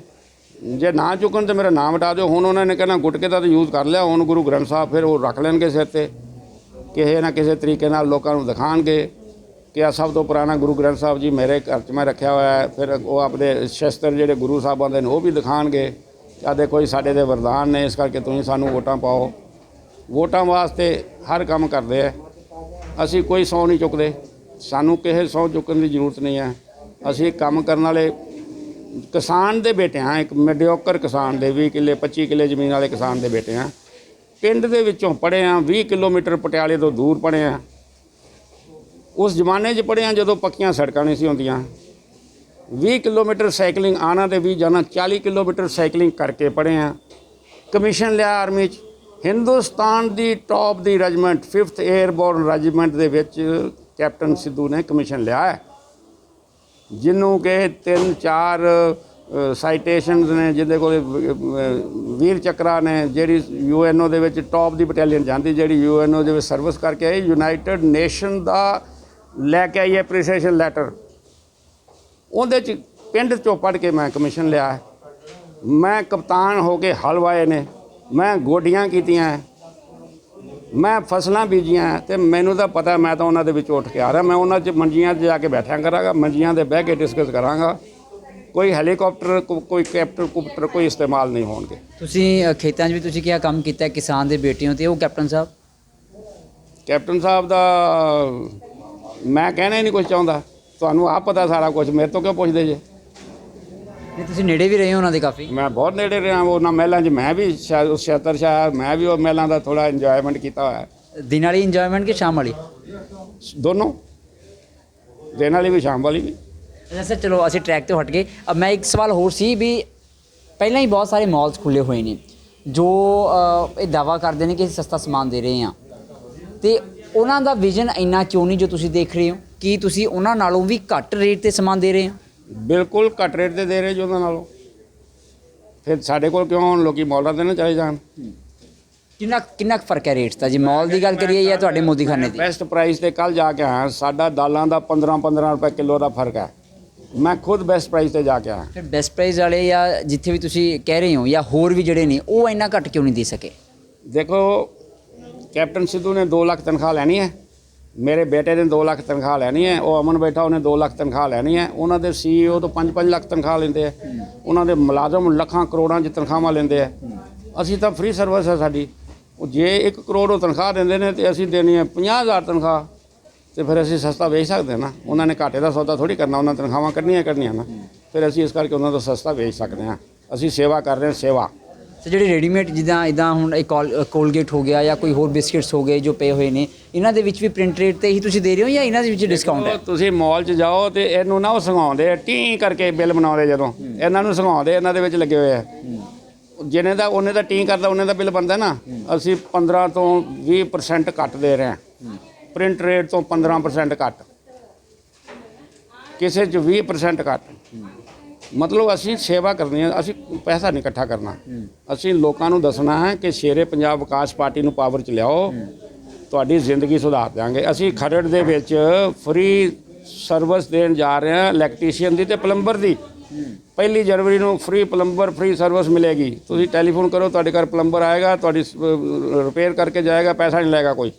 [SPEAKER 2] ਜੇ ਨਾ ਚੁੱਕਣ ਤਾਂ ਮੇਰਾ ਨਾਮ ਹਟਾ ਦਿਓ। ਹੁਣ ਉਹਨਾਂ ਨੇ ਕਹਿਣਾ ਗੁਟਕੇ ਦਾ ਤਾਂ ਯੂਜ਼ ਕਰ ਲਿਆ, ਹੁਣ ਗੁਰੂ ਗ੍ਰੰਥ ਸਾਹਿਬ ਫਿਰ ਉਹ ਰੱਖ ਲੈਣਗੇ ਸਿਰ 'ਤੇ, ਕਿਸੇ ਨਾ ਕਿਸੇ ਤਰੀਕੇ ਨਾਲ ਲੋਕਾਂ ਨੂੰ ਦਿਖਾਉਣਗੇ ਕਿ ਆ ਸਭ ਤੋਂ ਪੁਰਾਣਾ ਗੁਰੂ ਗ੍ਰੰਥ ਸਾਹਿਬ ਜੀ ਮੇਰੇ ਘਰ 'ਚ ਮੈਂ ਰੱਖਿਆ ਹੋਇਆ ਹੈ। ਫਿਰ ਉਹ ਆਪਣੇ ਸ਼ਸਤਰ ਜਿਹੜੇ ਗੁਰੂ ਸਾਹਿਬਾਂ ਦੇ ਨੇ ਉਹ ਵੀ ਦਿਖਾਉਣਗੇ, ਆ ਦੇਖੋ ਜੀ ਸਾਡੇ ਦੇ ਵਰਦਾਨ ਨੇ, ਇਸ ਕਰਕੇ ਤੁਸੀਂ ਸਾਨੂੰ ਵੋਟਾਂ ਪਾਓ। ਵੋਟਾਂ ਵਾਸਤੇ ਹਰ ਕੰਮ ਕਰਦੇ ਆ। ਅਸੀਂ ਕੋਈ ਸਹੁੰ ਨਹੀਂ ਚੁੱਕਦੇ, ਸਾਨੂੰ ਕਿਸੇ ਸਹੁੰ ਚੁੱਕਣ ਦੀ ਜ਼ਰੂਰਤ ਨਹੀਂ ਹੈ। ਅਸੀਂ ਕੰਮ ਕਰਨ ਵਾਲੇ ਕਿਸਾਨ ਦੇ ਬੇਟੇ ਹਾਂ, ਇੱਕ ਮੀਡੀਓਕਰ ਕਿਸਾਨ ਦੇ 20 ਕਿੱਲੇ 25 ਕਿੱਲੇ ਜ਼ਮੀਨ ਵਾਲੇ ਕਿਸਾਨ ਦੇ ਬੇਟੇ ਹਾਂ। ਪਿੰਡ ਦੇ ਵਿੱਚੋਂ ਪੜ੍ਹੇ ਹਾਂ, 20 ਕਿਲੋਮੀਟਰ ਪਟਿਆਲੇ ਤੋਂ ਦੂਰ ਪੜ੍ਹੇ ਹਾਂ। ਉਸ ਜ਼ਮਾਨੇ 'ਚ ਪੜ੍ਹੇ ਹਾਂ ਜਦੋਂ ਪੱਕੀਆਂ ਸੜਕਾਂ ਨਹੀਂ ਸੀ ਹੁੰਦੀਆਂ। 20 ਕਿਲੋਮੀਟਰ ਸਾਈਕਲਿੰਗ ਆਉਣਾ ਤੇ ਵੀ ਜਾਣਾ, 40 ਕਿਲੋਮੀਟਰ ਸਾਈਕਲਿੰਗ ਕਰਕੇ ਪੜ੍ਹੇ ਹਾਂ। ਕਮਿਸ਼ਨ ਲਿਆ ਆਰਮੀ 'ਚ, ਹਿੰਦੁਸਤਾਨ ਦੀ ਟੌਪ ਦੀ ਰੈਜੀਮੈਂਟ 5th ਏਅਰਬੋਰਨ ਰੈਜੀਮੈਂਟ ਦੇ ਵਿੱਚ ਕੈਪਟਨ ਸਿੱਧੂ ਨੇ ਕਮਿਸ਼ਨ ਲਿਆ ਹੈ, ਜਿਹਨੂੰ ਕਿ 3-4 ਸਾਈਟੇਸ਼ਨਸ ਨੇ, ਜਿਹਦੇ ਕੋਲ ਵੀਰ ਚੱਕਰਾ ਨੇ, ਜਿਹੜੀ UNO ਦੇ ਵਿੱਚ ਟੌਪ ਦੀ ਬਟਾਲੀਅਨ ਜਾਂਦੀ, ਜਿਹੜੀ UNO ਦੇ ਵਿੱਚ ਸਰਵਿਸ ਕਰਕੇ ਆਈ, ਯੂਨਾਈਟਿਡ ਨੇਸ਼ਨ ਦਾ ਲੈ ਕੇ ਆਈ ਐਪਰੀਸੀਏਸ਼ਨ ਲੈਟਰ। ਉਹਦੇ 'ਚ ਪਿੰਡ 'ਚੋਂ ਪੜ੍ਹ ਕੇ ਮੈਂ ਕਮਿਸ਼ਨ ਲਿਆ ਹੈ। ਮੈਂ ਕਪਤਾਨ ਹੋ ਕੇ ਹਲ ਵਾਏ ਨੇ, ਮੈਂ ਗੋਡੀਆਂ ਕੀਤੀਆਂ, ਮੈਂ ਫਸਲਾਂ ਬੀਜੀਆਂ, ਤੇ ਮੈਨੂੰ ਤਾਂ ਪਤਾ ਮੈਂ ਤਾਂ ਉਹਨਾਂ ਦੇ ਵਿੱਚ ਉੱਠ ਕੇ ਆ ਰਿਹਾ। ਮੈਂ ਉਹਨਾਂ 'ਚ ਮੰਜੀਆਂ 'ਚ ਜਾ ਕੇ ਬੈਠਿਆ ਕਰਾਂਗਾ, ਮੰਜੀਆਂ 'ਤੇ ਬਹਿ ਕੇ ਡਿਸਕਸ ਕਰਾਂਗਾ। ਕੋਈ ਹੈਲੀਕਾਪਟਰ, ਕੋਈ ਕੈਪਟਰ ਕੋਈ ਇਸਤੇਮਾਲ ਨਹੀਂ ਹੋਣਗੇ।
[SPEAKER 1] ਤੁਸੀਂ ਖੇਤਾਂ 'ਚ ਵੀ ਤੁਸੀਂ ਕਿਹਾ ਕੰਮ ਕੀਤਾ, ਕਿਸਾਨ ਦੇ ਬੇਟੇ ਹੋ, ਤੇ ਉਹ ਕੈਪਟਨ ਸਾਹਿਬ
[SPEAKER 2] ਦਾ ਮੈਂ ਕਹਿਣਾ ਹੀ ਨਹੀਂ ਕੁਝ ਚਾਹੁੰਦਾ। ਤੁਹਾਨੂੰ ਆਪ ਪਤਾ ਸਾਰਾ ਕੁਝ, ਮੇਰੇ ਤੋਂ ਕਿਉਂ ਪੁੱਛਦੇ ਜੇ?
[SPEAKER 1] ਨਹੀਂ, ਤੁਸੀਂ ਨੇੜੇ ਵੀ ਰਹੇ ਹੋ ਉਹਨਾਂ ਦੇ ਕਾਫੀ।
[SPEAKER 2] ਮੈਂ ਬਹੁਤ ਨੇੜੇ ਰਿਹਾ ਉਹਨਾਂ ਮਹਿਲਾਂ 'ਚ। ਮੈਂ ਵੀ ਛਤਰ ਸ਼ਾਹ, ਮੈਂ ਵੀ ਉਹ ਮਹਿਲਾਂ ਦਾ ਥੋੜ੍ਹਾ ਇੰਜੋਏਮੈਂਟ ਕੀਤਾ ਹੋਇਆ।
[SPEAKER 1] ਦਿਨ ਵਾਲੀ ਇੰਜੋਏਮੈਂਟ ਕਿ ਸ਼ਾਮ ਵਾਲੀ?
[SPEAKER 2] ਦੋਨੋਂ, ਦਿਨ ਵਾਲੀ ਵੀ ਸ਼ਾਮ ਵਾਲੀ ਵੀ।
[SPEAKER 1] ਅੱਛਾ ਸਰ, ਚਲੋ ਅਸੀਂ ਟਰੈਕ ਤੋਂ ਹਟ ਗਏ। ਅਬ ਮੈਂ ਇੱਕ ਸਵਾਲ ਹੋਰ ਸੀ ਵੀ ਪਹਿਲਾਂ ਹੀ ਬਹੁਤ ਸਾਰੇ ਮਾਲਸ ਖੁੱਲ੍ਹੇ ਹੋਏ ਨੇ ਜੋ ਇਹ ਦਾਅਵਾ ਕਰਦੇ ਨੇ ਕਿ ਅਸੀਂ ਸਸਤਾ ਸਮਾਨ ਦੇ ਰਹੇ ਹਾਂ, ਤੇ ਉਹਨਾਂ ਦਾ ਵਿਜ਼ਨ ਇੰਨਾ ਕਿਉਂ ਨਹੀਂ ਜੋ ਤੁਸੀਂ ਦੇਖ ਰਹੇ ਹੋ? ਕੀ ਤੁਸੀਂ ਉਹਨਾਂ ਨਾਲੋਂ ਵੀ ਘੱਟ ਰੇਟ 'ਤੇ ਸਮਾਨ ਦੇ ਰਹੇ ਹੋ?
[SPEAKER 2] ਬਿਲਕੁਲ ਘੱਟ ਰੇਟ 'ਤੇ ਦੇ ਰਹੇ ਜੀ ਉਹਨਾਂ ਨਾਲੋਂ। ਫਿਰ ਸਾਡੇ ਕੋਲ ਕਿਉਂ ਹੁਣ ਲੋਕੀ ਮੌਲਾਂ 'ਤੇ ਨਾ ਚਲੇ ਜਾਣ?
[SPEAKER 1] ਕਿੰਨਾ ਕੁ ਫਰਕ ਹੈ ਰੇਟ ਦਾ? ਜੀ ਮੌਲ ਦੀ ਗੱਲ ਕਰੀਏ ਜਾਂ ਤੁਹਾਡੇ ਮੋਦੀਖਾਨੇ ਦੀ?
[SPEAKER 2] ਬੈਸਟ ਪ੍ਰਾਈਸ 'ਤੇ ਕੱਲ੍ਹ ਜਾ ਕੇ ਆਇਆ, ਸਾਡਾ ਦਾਲਾਂ ਦਾ 15-15 ਰੁਪਏ ਕਿਲੋ ਦਾ ਫਰਕ ਹੈ। ਮੈਂ ਖੁਦ ਬੈਸਟ ਪ੍ਰਾਈਸ ਤੇ ਜਾ ਕੇ ਆਇਆ।
[SPEAKER 1] ਫਿਰ ਬੈਸਟ ਪ੍ਰਾਈਸ ਵਾਲੇ ਜਾਂ ਜਿੱਥੇ ਵੀ ਤੁਸੀਂ ਕਹਿ ਰਹੇ ਹੋ ਜਾਂ ਹੋਰ ਵੀ ਜਿਹੜੇ ਨੇ ਉਹ ਇੰਨਾ ਘੱਟ ਕਿਉਂ ਨਹੀਂ ਦੇ ਸਕੇ?
[SPEAKER 2] ਦੇਖੋ ਕੈਪਟਨ ਸਿੱਧੂ ਨੇ 2 ਲੱਖ ਤਨਖਾਹ ਲੈਣੀ ਹੈ, ਮੇਰੇ ਬੇਟੇ ਨੇ 2 ਲੱਖ ਤਨਖਾਹ ਲੈਣੀ ਹੈ, ਉਹ ਅਮਨ ਬੈਠਾ ਉਹਨੇ 2 ਲੱਖ ਤਨਖਾਹ ਲੈਣੀ ਹੈ, ਉਹਨਾਂ ਦੇ CEO ਤੋਂ 5-5 ਲੱਖ ਤਨਖਾਹ ਲੈਂਦੇ ਆ, ਉਹਨਾਂ ਦੇ ਮੁਲਾਜ਼ਮ ਲੱਖਾਂ ਕਰੋੜਾਂ 'ਚ ਤਨਖਾਹਾਂ ਲੈਂਦੇ ਆ। ਅਸੀਂ ਤਾਂ ਫ੍ਰੀ ਸਰਵਿਸ ਹੈ ਸਾਡੀ। ਉਹ ਜੇ 1 ਕਰੋੜ ਉਹ ਤਨਖਾਹ ਦਿੰਦੇ ਨੇ ਤੇ ਅਸੀਂ ਦੇਣੀ ਹੈ 50,000 ਤਨਖਾਹ, ਤੇ ਫਿਰ ਅਸੀਂ ਸਸਤਾ ਵੇਚ ਸਕਦੇ ਨਾ। ਉਹਨਾਂ ਨੇ ਘਾਟੇ ਦਾ ਸੌਦਾ ਥੋੜੀ ਕਰਨਾ, ਉਹਨਾਂ ਤਨਖਾਹਾਂ ਕਰਨੀਆਂ ਨਾ, ਫਿਰ ਅਸੀਂ ਇਸ ਕਰਕੇ ਉਹਨਾਂ ਤੋਂ ਸਸਤਾ ਵੇਚ ਸਕਦੇ ਹਾਂ। ਅਸੀਂ ਸੇਵਾ ਕਰ ਰਹੇ ਹਾਂ, ਸੇਵਾ।
[SPEAKER 1] ਤੇ ਜਿਹੜੇ ਰੈਡੀਮੇਡ ਜਿੱਦਾਂ ਇੱਦਾਂ ਹੁਣ ਇੱਕ ਕੋਲਗੇਟ ਹੋ ਗਿਆ ਜਾਂ ਕੋਈ ਹੋਰ ਬਿਸਕਿਟਸ ਹੋ ਗਏ ਜੋ ਪਏ ਹੋਏ ਨੇ, ਇਹਨਾਂ ਦੇ ਵਿੱਚ ਵੀ ਪ੍ਰਿੰਟ ਰੇਟ ਤੇ ਹੀ ਤੁਸੀਂ ਦੇ ਰਹੇ ਹੋ ਜਾਂ ਇਹਨਾਂ ਦੇ ਵਿੱਚ ਡਿਸਕਾਊਂਟ ਹੈ?
[SPEAKER 2] ਤੁਸੀਂ ਮਾਲ 'ਚ ਜਾਓ ਤੇ ਇਹਨੂੰ ਨਾ ਉਹ ਸੰਘਾਉਂਦੇ ਟੀ ਕਰਕੇ ਬਿੱਲ ਬਣਾਉਂਦੇ, ਜਦੋਂ ਇਹਨਾਂ ਨੂੰ ਸੰਘਾਉਂਦੇ ਇਹਨਾਂ ਦੇ ਵਿੱਚ ਲੱਗੇ ਹੋਏ ਆ। ਜਿਹਨੇ ਦਾ ਉਹਨੇ ਦਾ ਟੀ ਕਰਦਾ ਉਹਨੇ ਦਾ ਬਿੱਲ ਬਣਦਾ ਨਾ। ਅਸੀਂ 15 ਤੋਂ 20% ਘੱਟ ਦੇ ਰਹੇ ਹਾਂ, ਪ੍ਰਿੰਟ ਰੇਟ ਤੋਂ 15% ਘੱਟ, ਕਿਸੇ 'ਚ 20% ਘੱਟ। ਮਤਲਬ ਅਸੀਂ ਸੇਵਾ ਕਰਨੀ ਹੈ, ਅਸੀਂ ਪੈਸਾ ਨਹੀਂ ਇਕੱਠਾ ਕਰਨਾ। ਅਸੀਂ ਲੋਕਾਂ ਨੂੰ ਦੱਸਣਾ ਹੈ ਕਿ ਸ਼ੇਰੇ ਪੰਜਾਬ ਵਿਕਾਸ ਪਾਰਟੀ ਨੂੰ ਪਾਵਰ 'ਚ ਲਿਆਓ, ਤੁਹਾਡੀ ਜ਼ਿੰਦਗੀ ਸੁਧਾਰ ਦਿਆਂਗੇ। ਅਸੀਂ ਖਰੜ ਦੇ ਵਿੱਚ ਫ੍ਰੀ ਸਰਵਿਸ ਦੇਣ ਜਾ ਰਹੇ ਹਾਂ, ਇਲੈਕਟ੍ਰੀਸ਼ੀਅਨ ਦੀ ਤੇ ਪਲੰਬਰ ਦੀ। 1 ਜਨਵਰੀ ਨੂੰ ਫ੍ਰੀ ਪਲੰਬਰ ਫ੍ਰੀ ਸਰਵਿਸ ਮਿਲੇਗੀ। ਤੁਸੀਂ ਟੈਲੀਫੋਨ ਕਰੋ, ਤੁਹਾਡੇ ਘਰ ਪਲੰਬਰ ਆਏਗਾ, ਤੁਹਾਡੀ ਰਿਪੇਅਰ ਕਰਕੇ ਜਾਏਗਾ, ਪੈਸਾ ਨਹੀਂ ਲਏਗਾ ਕੋਈ।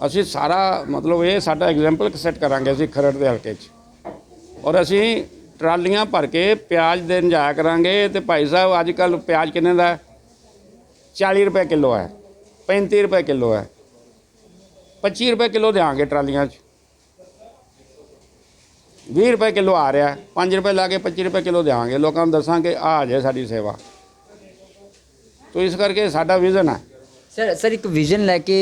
[SPEAKER 2] ਅਸੀਂ ਸਾਰਾ ਮਤਲਬ ਇਹ ਸਾਡਾ ਐਗਜ਼ਾਮਪਲ ਸੈੱਟ ਕਰਾਂਗੇ ਅਸੀਂ ਖਰੜ ਦੇ ਹਲਕੇ 'ਚ। ਔਰ ਅਸੀਂ ਟਰਾਲੀਆਂ ਭਰ ਕੇ ਪਿਆਜ਼ ਦੇਣ ਜਾਇਆ ਕਰਾਂਗੇ। ਤੇ ਭਾਈ ਸਾਹਿਬ ਅੱਜ ਕੱਲ੍ਹ ਪਿਆਜ਼ ਕਿੰਨੇ ਦਾ ਹੈ? 40 ਰੁਪਏ ਕਿਲੋ ਹੈ, 35 ਰੁਪਏ ਕਿਲੋ ਹੈ, 25 ਰੁਪਏ ਕਿਲੋ ਦਿਆਂਗੇ ਟਰਾਲੀਆਂ 'ਚ। 20 ਰੁਪਏ ਕਿਲੋ ਆ ਰਿਹਾ, 5 ਰੁਪਏ ਲਾ ਕੇ 25 ਰੁਪਏ ਕਿਲੋ ਦਿਆਂਗੇ। ਲੋਕਾਂ ਨੂੰ ਦੱਸਾਂਗੇ ਆ ਜੇ ਸਾਡੀ ਸੇਵਾ। ਤੋ ਇਸ ਕਰਕੇ ਸਾਡਾ ਵਿਜ਼ਨ ਹੈ।
[SPEAKER 1] ਸਰ ਇੱਕ ਵਿਜ਼ਨ ਲੈ ਕੇ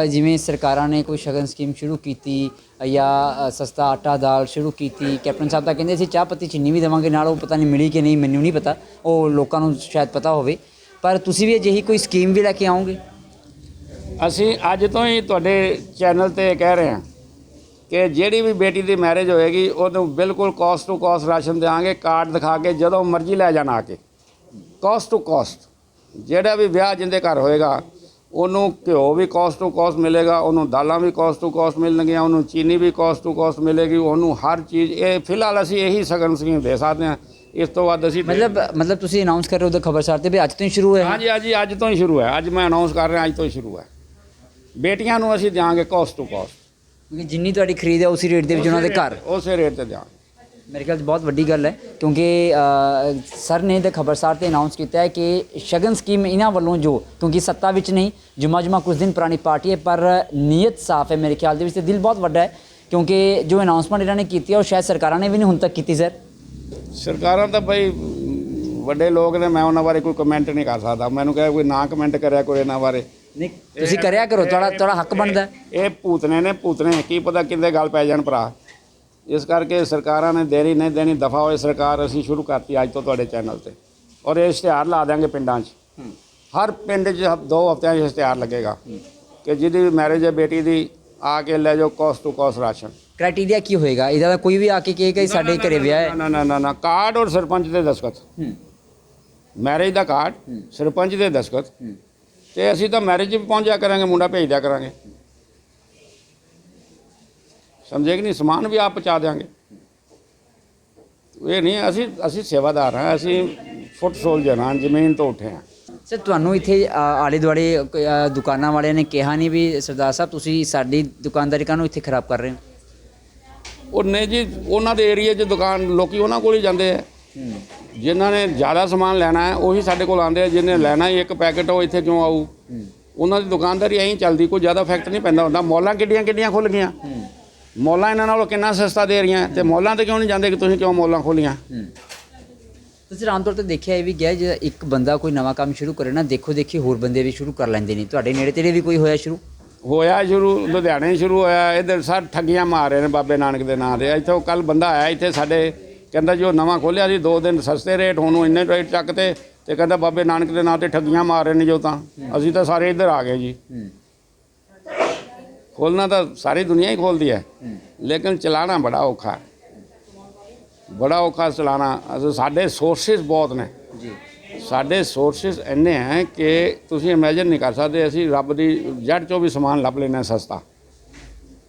[SPEAKER 1] ਜਿਵੇਂ ਸਰਕਾਰਾਂ ਨੇ ਕੋਈ ਸ਼ਗਨ ਸਕੀਮ ਸ਼ੁਰੂ ਕੀਤੀ ਜਾਂ ਸਸਤਾ ਆਟਾ ਦਾਲ ਸ਼ੁਰੂ ਕੀਤੀ, ਕੈਪਟਨ ਸਾਹਿਬ ਤਾਂ ਕਹਿੰਦੇ ਅਸੀਂ ਚਾਹ ਪੱਤੀ ਚੀਨੀ ਵੀ ਦੇਵਾਂਗੇ ਨਾਲ, ਉਹ ਪਤਾ ਨਹੀਂ ਮਿਲੀ ਕਿ ਨਹੀਂ, ਮੈਨੂੰ ਨਹੀਂ ਪਤਾ, ਉਹ ਲੋਕਾਂ ਨੂੰ ਸ਼ਾਇਦ ਪਤਾ ਹੋਵੇ, ਪਰ ਤੁਸੀਂ ਵੀ ਅਜਿਹੀ ਕੋਈ ਸਕੀਮ ਵੀ ਲੈ ਕੇ ਆਓਗੇ?
[SPEAKER 2] ਅਸੀਂ ਅੱਜ ਤੋਂ ਹੀ ਤੁਹਾਡੇ ਚੈਨਲ ਤੇ ਕਹਿ ਰਹੇ ਹਾਂ ਕਿ ਜਿਹੜੀ ਵੀ ਬੇਟੀ ਦੀ ਮੈਰਿਜ ਹੋਏਗੀ ਉਹਨੂੰ ਬਿਲਕੁਲ ਕਾਸਟ ਟੂ ਕਾਸਟ ਰਾਸ਼ਨ ਦੇਵਾਂਗੇ। ਕਾਰਡ ਦਿਖਾ ਕੇ ਜਦੋਂ ਮਰਜ਼ੀ ਲੈ ਜਾਣਾ ਆ ਕੇ, ਕਾਸਟ ਟੂ ਕਾਸਟ। ਜਿਹੜਾ ਵੀ ਵਿਆਹ ਜਿੰਦੇ ਘਰ ਹੋਏਗਾ ਉਹਨੂੰ ਘਿਓ ਵੀ ਕਾਸਟ ਟੂ ਕਾਸਟ ਮਿਲੇਗਾ, ਉਹਨੂੰ ਦਾਲਾਂ ਵੀ ਕਾਸਟ ਟੂ ਕਾਸਟ ਮਿਲਣਗੀਆਂ, ਉਹਨੂੰ ਚੀਨੀ ਵੀ ਕਾਸਟ ਟੂ ਕਾਸਟ ਮਿਲੇਗੀ, ਉਹਨੂੰ ਹਰ ਚੀਜ਼। ਇਹ ਫਿਲਹਾਲ ਅਸੀਂ ਇਹੀ ਸ਼ਗਨ ਸਕੀਮ ਦੇ ਸਕਦੇ ਹਾਂ, ਇਸ ਤੋਂ ਬਾਅਦ ਅਸੀਂ
[SPEAKER 1] ਮਤਲਬ ਤੁਸੀਂ ਅਨਾਉਂਸ ਕਰ ਰਹੇ ਹੋ ਉਹਦਾ ਖਬਰਸਾਰ ਤੇ ਵੀ ਅੱਜ ਤੋਂ ਹੀ ਸ਼ੁਰੂ ਹੋਇਆ?
[SPEAKER 2] ਹਾਂਜੀ, ਅੱਜ ਤੋਂ ਹੀ ਸ਼ੁਰੂ ਹੈ। ਅੱਜ ਮੈਂ ਅਨਾਉਂਸ ਕਰ ਰਿਹਾ, ਅੱਜ ਤੋਂ ਹੀ ਸ਼ੁਰੂ ਹੈ। ਬੇਟੀਆਂ ਨੂੰ ਅਸੀਂ ਦਿਆਂਗੇ ਕਾਸਟ ਟੂ ਕਾਸਟ,
[SPEAKER 1] ਕਿਉਂਕਿ ਜਿੰਨੀ ਤੁਹਾਡੀ ਖਰੀਦ ਹੈ ਉਸੇ ਰੇਟ ਦੇ ਵਿੱਚ ਉਹਨਾਂ ਦੇ ਘਰ,
[SPEAKER 2] ਉਸੇ ਰੇਟ ਤੇ ਦਿਆਂਗੇ।
[SPEAKER 1] ਮੇਰੇ ਖਿਆਲ 'ਚ ਬਹੁਤ ਵੱਡੀ ਗੱਲ ਹੈ, ਕਿਉਂਕਿ ਸਰ ਨੇ ਤਾਂ ਖਬਰਸਾਰ ਤੇ ਅਨਾਉਂਸ ਕੀਤਾ ਹੈ ਕਿ ਸ਼ਗਨ ਸਕੀਮ ਇਹਨਾਂ ਵੱਲੋਂ ਜੋ, ਕਿਉਂਕਿ ਸੱਤਾ ਵਿੱਚ ਨਹੀਂ, ਜੁਮਾ ਕੁਝ ਦਿਨ ਪੁਰਾਣੀ ਪਾਰਟੀ ਹੈ, ਪਰ ਨੀਅਤ ਸਾਫ਼ ਹੈ ਮੇਰੇ ਖਿਆਲ ਦੇ ਵਿੱਚ, ਤੇ ਦਿਲ ਬਹੁਤ ਵੱਡਾ ਹੈ, ਕਿਉਂਕਿ ਜੋ ਅਨਾਉਂਸਮੈਂਟ ਇਹਨਾਂ ਨੇ ਕੀਤੀ ਹੈ ਉਹ ਸ਼ਾਇਦ ਸਰਕਾਰਾਂ ਨੇ ਵੀ ਨਹੀਂ ਹੁਣ ਤੱਕ ਕੀਤੀ। ਸਰ
[SPEAKER 2] ਸਰਕਾਰਾਂ ਤਾਂ ਬਈ ਵੱਡੇ ਲੋਕ ਨੇ, ਮੈਂ ਉਹਨਾਂ ਬਾਰੇ ਕੋਈ ਕਮੈਂਟ ਨਹੀਂ ਕਰ ਸਕਦਾ। ਮੈਨੂੰ ਕਿਹਾ ਕੋਈ ਨਾ ਕਮੈਂਟ ਕਰਿਆ ਕੋਈ ਇਹਨਾਂ ਬਾਰੇ।
[SPEAKER 1] ਨਹੀਂ ਤੁਸੀਂ ਕਰਿਆ ਕਰੋ, ਤੁਹਾਡਾ ਹੱਕ ਬਣਦਾ।
[SPEAKER 2] ਇਹ ਭੂਤਨੇ ਨੇ, ਭੂਤਨੇ, ਕੀ ਪਤਾ ਕਿੰਦੇ ਗੱਲ ਪੈ ਜਾਣ ਭਰਾ। ਇਸ ਕਰਕੇ ਸਰਕਾਰਾਂ ਨੇ ਦੇਣੀ ਨਹੀਂ ਦੇਣੀ, ਦਫਾ ਹੋਏ ਸਰਕਾਰ। ਅਸੀਂ ਸ਼ੁਰੂ ਕਰਤੀ ਅੱਜ ਤੋਂ ਤੁਹਾਡੇ ਚੈਨਲ ਤੇ, ਔਰ ਇਹ ਇਸ਼ਤਿਹਾਰ ਲਾ ਦਿਆਂਗੇ ਪਿੰਡਾਂ 'ਚ। ਹਰ ਪਿੰਡ 'ਚ 2 ਹਫ਼ਤਿਆਂ 'ਚ ਇਸ਼ਤਿਹਾਰ ਲੱਗੇਗਾ ਕਿ ਜਿਹਦੀ ਵੀ ਮੈਰਿਜ ਹੈ ਬੇਟੀ ਦੀ, ਆ ਕੇ ਲੈ ਜਾਓ ਕਾਸਟ ਟੂ ਕਾਸਟ ਰਾਸ਼ਨ।
[SPEAKER 1] ਕ੍ਰਾਈਟੇਰੀਆ ਕੀ ਹੋਏਗਾ ਇਹਦਾ? ਤਾਂ ਕੋਈ ਵੀ ਆ ਕੇ ਕਹੇਗਾ ਕਿ ਸਾਡੇ ਘਰੇ ਵਿਆਹ ਹੈ?
[SPEAKER 2] ਨਾ, ਕਾਰਡ ਔਰ ਸਰਪੰਚ ਦੇ ਦਸਖਤ। ਮੈਰਿਜ ਦਾ ਕਾਰਡ, ਸਰਪੰਚ ਦੇ ਦਸਖਤ, ਤੇ ਅਸੀਂ ਤਾਂ ਮੈਰਿਜ 'ਚ ਵੀ ਪਹੁੰਚ ਜਾ ਕਰਾਂਗੇ, ਮੁੰਡਾ ਭੇਜ ਦਿਆ ਕਰਾਂਗੇ। ਸਮਝੇ ਕਿ ਨਹੀਂ? ਸਮਾਨ ਵੀ ਆਪ ਪਹੁੰਚਾ ਦਿਆਂਗੇ। ਇਹ ਨਹੀਂ, ਅਸੀਂ ਸੇਵਾਦਾਰ ਹਾਂ, ਅਸੀਂ ਫੁੱਟ ਸੋਲਜਰ ਹਾਂ, ਜ਼ਮੀਨ ਤੋਂ ਉੱਠੇ ਹਾਂ।
[SPEAKER 1] ਸਰ ਤੁਹਾਨੂੰ ਇੱਥੇ ਆਲੇ ਦੁਆਲੇ ਦੁਕਾਨਾਂ ਵਾਲਿਆਂ ਨੇ ਕਿਹਾ ਨਹੀਂ ਵੀ ਸਰਦਾਰ ਸਾਹਿਬ ਤੁਸੀਂ ਸਾਡੀ ਦੁਕਾਨਦਾਰੀ ਕਾਹਨੂੰ ਇੱਥੇ ਖਰਾਬ ਕਰ ਰਹੇ ਹੋ?
[SPEAKER 2] ਉਹ ਨਹੀਂ ਜੀ, ਉਹਨਾਂ ਦੇ ਏਰੀਏ 'ਚ ਦੁਕਾਨ ਲੋਕੀ ਉਹਨਾਂ ਕੋਲ ਹੀ ਜਾਂਦੇ ਆ। ਜਿਨ੍ਹਾਂ ਨੇ ਜ਼ਿਆਦਾ ਸਮਾਨ ਲੈਣਾ ਹੈ ਉਹੀ ਸਾਡੇ ਕੋਲ ਆਉਂਦੇ ਆ। ਜਿਹਨੇ ਲੈਣਾ ਹੀ 1 ਪੈਕੇਟ ਉਹ ਇੱਥੇ ਕਿਉਂ ਆਊ? ਉਹਨਾਂ ਦੀ ਦੁਕਾਨਦਾਰੀ ਐਂ ਚੱਲਦੀ, ਕੋਈ ਜ਼ਿਆਦਾ ਇਫੈਕਟ ਨਹੀਂ ਪੈਂਦਾ ਹੁੰਦਾ। ਮੌਲਾਂ ਕਿੱਡੀਆਂ ਖੁੱਲ੍ਹ ਗਈਆਂ, ਮੌਲਾਂ ਇਹਨਾਂ ਨਾਲੋਂ ਕਿੰਨਾ ਸਸਤਾ ਦੇ ਰਹੀਆਂ, ਤੇ ਮੌਲਾਂ ਤੇ ਕਿਉਂ ਨਹੀਂ ਜਾਂਦੇ ਕਿ ਤੁਸੀਂ ਕਿਉਂ ਮੌਲਾਂ ਖੋਲੀਆਂ?
[SPEAKER 1] ਤੁਸੀਂ ਆਮ ਤੌਰ ਤੇ ਦੇਖਿਆ ਇਹ ਵੀ ਗਿਆ, ਜੇ ਇੱਕ ਬੰਦਾ ਕੋਈ ਨਵਾਂ ਕੰਮ ਸ਼ੁਰੂ ਕਰੇ ਨਾ, ਦੇਖੀ ਹੋਰ ਬੰਦੇ ਵੀ ਸ਼ੁਰੂ ਕਰ ਲੈਂਦੇ ਨੇ। ਤੁਹਾਡੇ ਨੇੜੇ ਤੇੜੇ ਵੀ ਕੋਈ ਹੋਇਆ ਸ਼ੁਰੂ?
[SPEAKER 2] ਲੁਧਿਆਣੇ ਸ਼ੁਰੂ ਹੋਇਆ। ਇੱਧਰ ਸਰ ਠੱਗੀਆਂ ਮਾਰ ਰਹੇ ਨੇ ਬਾਬੇ ਨਾਨਕ ਦੇ ਨਾਂ ਤੇ। ਇੱਥੋਂ ਕੱਲ ਬੰਦਾ ਆਇਆ ਇੱਥੇ ਸਾਡੇ, ਕਹਿੰਦਾ ਜੋ ਨਵਾਂ ਖੋਲ੍ਹਿਆ ਸੀ 2 ਦਿਨ ਸਸਤੇ ਰੇਟ, ਹੁਣ ਇੰਨੇ ਰੇਟ ਚੱਕਤੇ, ਤੇ ਕਹਿੰਦਾ ਬਾਬੇ ਨਾਨਕ ਦੇ ਨਾਂ ਤੇ ਠੱਗੀਆਂ ਮਾਰ ਰਹੇ ਨੇ ਜੋ। ਤਾਂ ਅਸੀਂ ਤਾਂ ਸਾਰੇ ਇੱਧਰ ਆ ਗਏ ਜੀ। ਖੋਲ੍ਹਣਾ ਤਾਂ ਸਾਰੀ ਦੁਨੀਆ ਹੀ ਖੋਲ੍ਹਦੀ ਹੈ, ਲੇਕਿਨ ਚਲਾਉਣਾ ਬੜਾ ਔਖਾ ਹੈ, ਬੜਾ ਔਖਾ ਚਲਾਉਣਾ। ਸਾਡੇ ਸੋਰਸਿਸ ਬਹੁਤ ਨੇ ਜੀ, ਸਾਡੇ ਸੋਰਸਿਸ ਇੰਨੇ ਹੈ ਕਿ ਤੁਸੀਂ ਇਮੇਜਿਨ ਨਹੀਂ ਕਰ ਸਕਦੇ। ਅਸੀਂ ਰੱਬ ਦੀ ਜੜ 'ਚੋਂ ਵੀ ਸਮਾਨ ਲੱਭ ਲੈਣਾ ਸਸਤਾ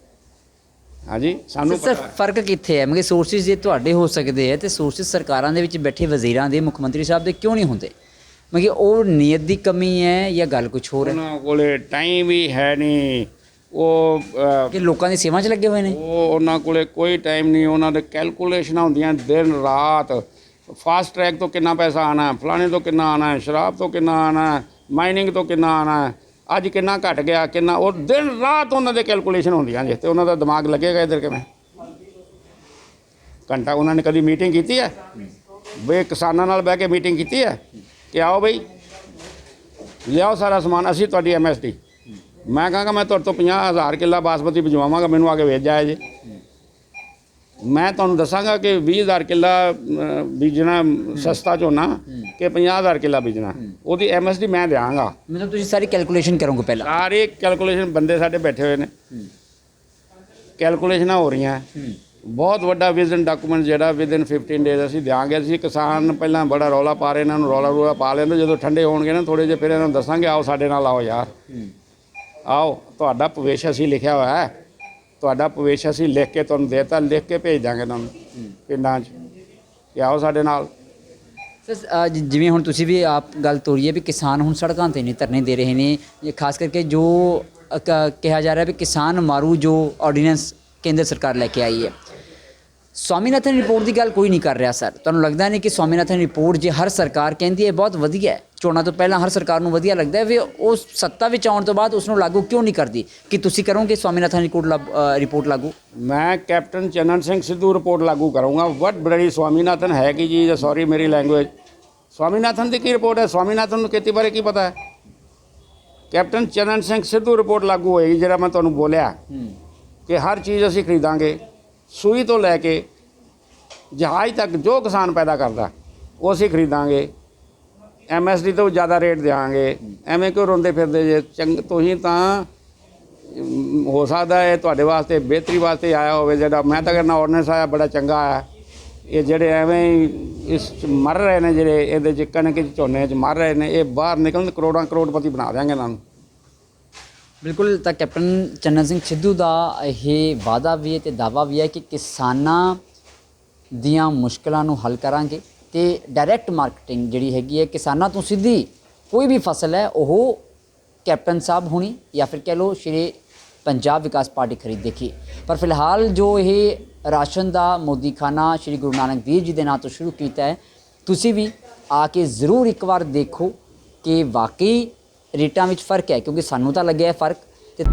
[SPEAKER 2] ਹਾਂਜੀ ਸਾਨੂੰ
[SPEAKER 1] ਸਰ
[SPEAKER 2] ਪਤਾ ਹੈ।
[SPEAKER 1] ਫਰਕ ਕਿੱਥੇ ਹੈ ਮਤਲਬ ਸੋਰਸਿਸ ਜੇ ਤੁਹਾਡੇ ਹੋ ਸਕਦੇ ਹੈ ਤੇ ਸੋਰਸਿਸ ਸਰਕਾਰਾਂ ਦੇ ਵਿੱਚ ਬੈਠੇ ਵਜ਼ੀਰਾਂ ਦੇ ਮੁੱਖ ਮੰਤਰੀ ਸਾਹਿਬ ਦੇ ਕਿਉਂ ਨਹੀਂ ਹੁੰਦੇ ਮਤਲਬ ਉਹ ਨੀਅਤ ਦੀ ਕਮੀ ਹੈ ਜਾਂ ਗੱਲ ਕੁਝ ਹੋਰ ਹੈ
[SPEAKER 2] ਉਹਨਾਂ ਕੋਲੇ ਟਾਈਮ ਵੀ ਹੈ ਨਹੀਂ ਉਹ
[SPEAKER 1] ਕਿ ਲੋਕਾਂ ਦੀ ਸੇਵਾ 'ਚ ਲੱਗੇ ਹੋਏ ਨੇ
[SPEAKER 2] ਉਹ ਉਹਨਾਂ ਕੋਲੇ ਕੋਈ ਟਾਈਮ ਨਹੀਂ ਉਹਨਾਂ ਦੇ ਕੈਲਕੂਲੇਸ਼ਨਾਂ ਹੁੰਦੀਆਂ ਦਿਨ ਰਾਤ ਫਾਸਟ ਟਰੈਕ ਤੋਂ ਕਿੰਨਾ ਪੈਸਾ ਆਣਾ ਫਲਾਣੇ ਤੋਂ ਕਿੰਨਾ ਆਣਾ ਸ਼ਰਾਬ ਤੋਂ ਕਿੰਨਾ ਆਣਾ ਮਾਈਨਿੰਗ ਤੋਂ ਕਿੰਨਾ ਆਣਾ ਅੱਜ ਕਿੰਨਾ ਘਟ ਗਿਆ ਕਿੰਨਾ ਉਹ ਦਿਨ ਰਾਤ ਉਹਨਾਂ ਦੇ ਕੈਲਕੂਲੇਸ਼ਨ ਹੁੰਦੀਆਂ ਜੇ ਤੇ ਉਹਨਾਂ ਦਾ ਦਿਮਾਗ ਲੱਗੇਗਾ ਇੱਧਰ ਕਿਵੇਂ ਘੰਟਾ ਉਹਨਾਂ ਨੇ ਕਦੀ ਮੀਟਿੰਗ ਕੀਤੀ ਹੈ ਬਈ ਕਿਸਾਨਾਂ ਨਾਲ ਬਹਿ ਕੇ ਮੀਟਿੰਗ ਕੀਤੀ ਹੈ ਕਿ ਆਓ ਬਈ ਲਿਆਓ ਸਾਰਾ ਸਮਾਨ ਅਸੀਂ ਤੁਹਾਡੀ MSD ਮੈਂ ਕਹਾਂਗਾ ਮੈਂ ਤੁਹਾਡੇ ਤੋਂ 50,000 ਕਿੱਲਾ ਬਾਸਮਤੀ ਭਿਜਵਾਵਾਂਗਾ ਮੈਨੂੰ ਆ ਕੇ ਵੇਚ ਜਾਇਆ ਜੇ ਮੈਂ ਤੁਹਾਨੂੰ ਦੱਸਾਂਗਾ ਕਿ 20,000 ਕਿੱਲਾ ਬੀਜਣਾ ਸਸਤਾ ਝੋਨਾ ਕਿ 50,000 ਕਿੱਲਾ ਬੀਜਣਾ ਉਹਦੀ MSD ਮੈਂ ਦਿਆਂਗਾ
[SPEAKER 1] ਮਤਲਬ ਤੁਸੀਂ ਸਾਰੀ ਕੈਲਕੂਲੇਸ਼ਨ ਕਰੋਗੇ ਪਹਿਲਾਂ
[SPEAKER 2] ਸਾਰੇ ਕੈਲਕੂਲੇਸ਼ਨ ਬੰਦੇ ਸਾਡੇ ਬੈਠੇ ਹੋਏ ਨੇ ਕੈਲਕੂਲੇਸ਼ਨਾਂ ਹੋ ਰਹੀਆਂ ਬਹੁਤ ਵੱਡਾ ਵਿਜ਼ਨ ਡਾਕੂਮੈਂਟ ਜਿਹੜਾ ਵਿਦਿਨ 15 ਡੇਜ਼ ਅਸੀਂ ਦਿਆਂਗੇ ਅਸੀਂ ਕਿਸਾਨ ਪਹਿਲਾਂ ਬੜਾ ਰੌਲਾ ਪਾ ਰਹੇ ਇਹਨਾਂ ਨੂੰ ਰੌਲਾ ਪਾ ਲੈਂਦੇ ਜਦੋਂ ਠੰਡੇ ਹੋਣਗੇ ਨਾ ਥੋੜ੍ਹੇ ਜਿਹੇ ਫਿਰ ਇਹਨਾਂ ਨੂੰ ਦੱਸਾਂਗੇ ਆਓ ਸਾਡੇ ਨਾਲ ਆਓ ਯਾਰ ਆਓ ਤੁਹਾਡਾ ਭਵਿੱਖ ਅਸੀਂ ਲਿਖਿਆ ਹੋਇਆ ਹੈ ਤੁਹਾਡਾ ਭਵਿੱਖ ਅਸੀਂ ਲਿਖ ਕੇ ਤੁਹਾਨੂੰ ਦੇਤਾ ਲਿਖ ਕੇ ਭੇਜ ਦਾਂਗੇ ਤੁਹਾਨੂੰ ਪਿੰਡਾਂ 'ਚ ਕਿ ਆਓ ਸਾਡੇ ਨਾਲ
[SPEAKER 1] ਸਰ ਜਿਵੇਂ ਹੁਣ ਤੁਸੀਂ ਵੀ ਆਪ ਗੱਲ ਤੋਰੀ ਹੈ ਵੀ ਕਿਸਾਨ ਹੁਣ ਸੜਕਾਂ ਤੇ ਨਹੀਂ ਧਰਨੇ ਦੇ ਰਹੇ ਨੇ ਇਹ ਖਾਸ ਕਰਕੇ ਜੋ ਕਿਹਾ ਜਾ ਰਿਹਾ ਵੀ ਕਿਸਾਨ ਮਾਰੂ ਜੋ ਆਰਡੀਨੈਂਸ ਕੇਂਦਰ ਸਰਕਾਰ ਲੈ ਕੇ ਆਈ ਹੈ ਸਵਾਮੀਨਾਥਨ ਰਿਪੋਰਟ ਦੀ ਗੱਲ ਕੋਈ ਨਹੀਂ ਕਰ ਰਿਹਾ ਸਰ ਤੁਹਾਨੂੰ ਲੱਗਦਾ ਨਹੀਂ ਕਿ ਸਵਾਮੀਨਾਥਨ ਰਿਪੋਰਟ ਜੇ ਹਰ ਸਰਕਾਰ ਕਹਿੰਦੀ ਹੈ ਬਹੁਤ ਵਧੀਆ ਹੈ ਚੋਣਾਂ ਤੋਂ ਪਹਿਲਾਂ ਹਰ ਸਰਕਾਰ ਨੂੰ ਵਧੀਆ ਲੱਗਦਾ ਹੈ ਵੀ ਉਹ ਸੱਤਾ ਵਿੱਚ ਆਉਣ ਤੋਂ ਬਾਅਦ ਉਸ ਨੂੰ ਲਾਗੂ ਕਿਉਂ ਨਹੀਂ ਕਰਦੀ ਕਿ ਤੁਸੀਂ ਕਰੋਗੇ ਸਵਾਮੀਨਾਥਨ ਰਿਪੋਰਟ ਲਾਗੂ
[SPEAKER 2] ਮੈਂ ਕੈਪਟਨ ਚੰਨਨ ਸਿੰਘ ਸਿੱਧੂ ਰਿਪੋਰਟ ਲਾਗੂ ਕਰਾਂਗਾ ਵਟ ਬੜੀ ਸਵਾਮੀਨਾਥਨ ਹੈ ਕਿ ਜੀ ਸੌਰੀ ਮੇਰੀ ਲੈਂਗੁਏਜ ਸਵਾਮੀਨਾਥਨ ਦੀ ਕੀ ਰਿਪੋਰਟ ਹੈ ਸਵਾਮੀਨਾਥਨ ਨੂੰ ਖੇਤੀ ਬਾਰੇ ਕੀ ਪਤਾ ਹੈ ਕੈਪਟਨ ਚੰਨਨ ਸਿੰਘ ਸਿੱਧੂ ਰਿਪੋਰਟ ਲਾਗੂ ਹੋਏਗੀ ਜਿਹੜਾ ਮੈਂ ਤੁਹਾਨੂੰ ਬੋਲਿਆ ਕਿ ਹਰ ਚੀਜ਼ ਅਸੀਂ ਖਰੀਦਾਂਗੇ ਸੂਈ ਤੋਂ ਲੈ ਕੇ ਜਹਾਜ਼ ਤੱਕ ਜੋ ਕਿਸਾਨ ਪੈਦਾ ਕਰਦਾ ਉਹ ਅਸੀਂ ਖਰੀਦਾਂਗੇ MSD ਤੋਂ ਜ਼ਿਆਦਾ ਰੇਟ ਦਿਆਂਗੇ ਐਵੇਂ ਕਿਉਂ ਰੋਂਦੇ ਫਿਰਦੇ ਜੇ ਤੁਸੀਂ ਤਾਂ ਹੋ ਸਕਦਾ ਹੈ ਤੁਹਾਡੇ ਵਾਸਤੇ ਬਿਹਤਰੀ ਵਾਸਤੇ ਆਇਆ ਹੋਵੇ ਜਿਹੜਾ ਮੈਂ ਤਾਂ ਕਹਿੰਦਾ ਆਰਡੀਨੈਂਸ ਆਇਆ ਬੜਾ ਚੰਗਾ ਆਇਆ ਇਹ ਜਿਹੜੇ ਐਵੇਂ ਹੀ ਇਸ 'ਚ ਮਰ ਰਹੇ ਨੇ ਜਿਹੜੇ ਇਹਦੇ 'ਚ ਕਣਕ 'ਚ ਝੋਨੇ 'ਚ ਮਰ ਰਹੇ ਨੇ ਇਹ ਬਾਹਰ ਨਿਕਲਣ ਕਰੋੜਪਤੀ ਬਣਾ ਦਿਆਂਗੇ ਇਹਨਾਂ ਨੂੰ
[SPEAKER 1] ਬਿਲਕੁਲ ਤਾਂ ਕੈਪਟਨ ਚੰਨਨ ਸਿੰਘ ਸਿੱਧੂ ਦਾ ਇਹ ਵਾਅਦਾ ਵੀ ਹੈ ਤੇ ਦਾਅਵਾ ਵੀ ਹੈ ਕਿ ਕਿਸਾਨਾਂ ਦੀਆਂ ਮੁਸ਼ਕਲਾਂ ਨੂੰ ਹੱਲ ਕਰਾਂਗੇ ਤੇ ਡਾਇਰੈਕਟ ਮਾਰਕੀਟਿੰਗ ਜਿਹੜੀ ਹੈਗੀ ਹੈ ਕਿਸਾਨਾਂ ਤੋਂ ਸਿੱਧੀ ਕੋਈ ਵੀ ਫਸਲ ਹੈ ਉਹ ਕੈਪਟਨ ਸਾਹਿਬ ਹੁਣੀ ਜਾਂ ਫਿਰ ਕਹਿ ਲਓ ਸ਼੍ਰੀ ਪੰਜਾਬ ਵਿਕਾਸ ਪਾਰਟੀ ਖਰੀਦ ਦੇਖੀ ਪਰ ਫਿਲਹਾਲ ਜੋ ਇਹ ਰਾਸ਼ਨ ਦਾ ਮੋਦੀਖਾਨਾ ਸ਼੍ਰੀ ਗੁਰੂ ਨਾਨਕ ਦੇਵ ਜੀ ਦੇ ਨਾਂ ਤੋਂ ਸ਼ੁਰੂ ਕੀਤਾ ਹੈ ਤੁਸੀਂ ਵੀ ਆ ਕੇ ਜ਼ਰੂਰ ਇੱਕ ਵਾਰ ਦੇਖੋ ਕਿ ਵਾਕਈ ਰੇਟਾਂ ਵਿੱਚ ਫਰਕ ਹੈ ਕਿਉਂਕਿ ਸਾਨੂੰ ਤਾਂ ਲੱਗਿਆ ਫਰਕ ਤੇ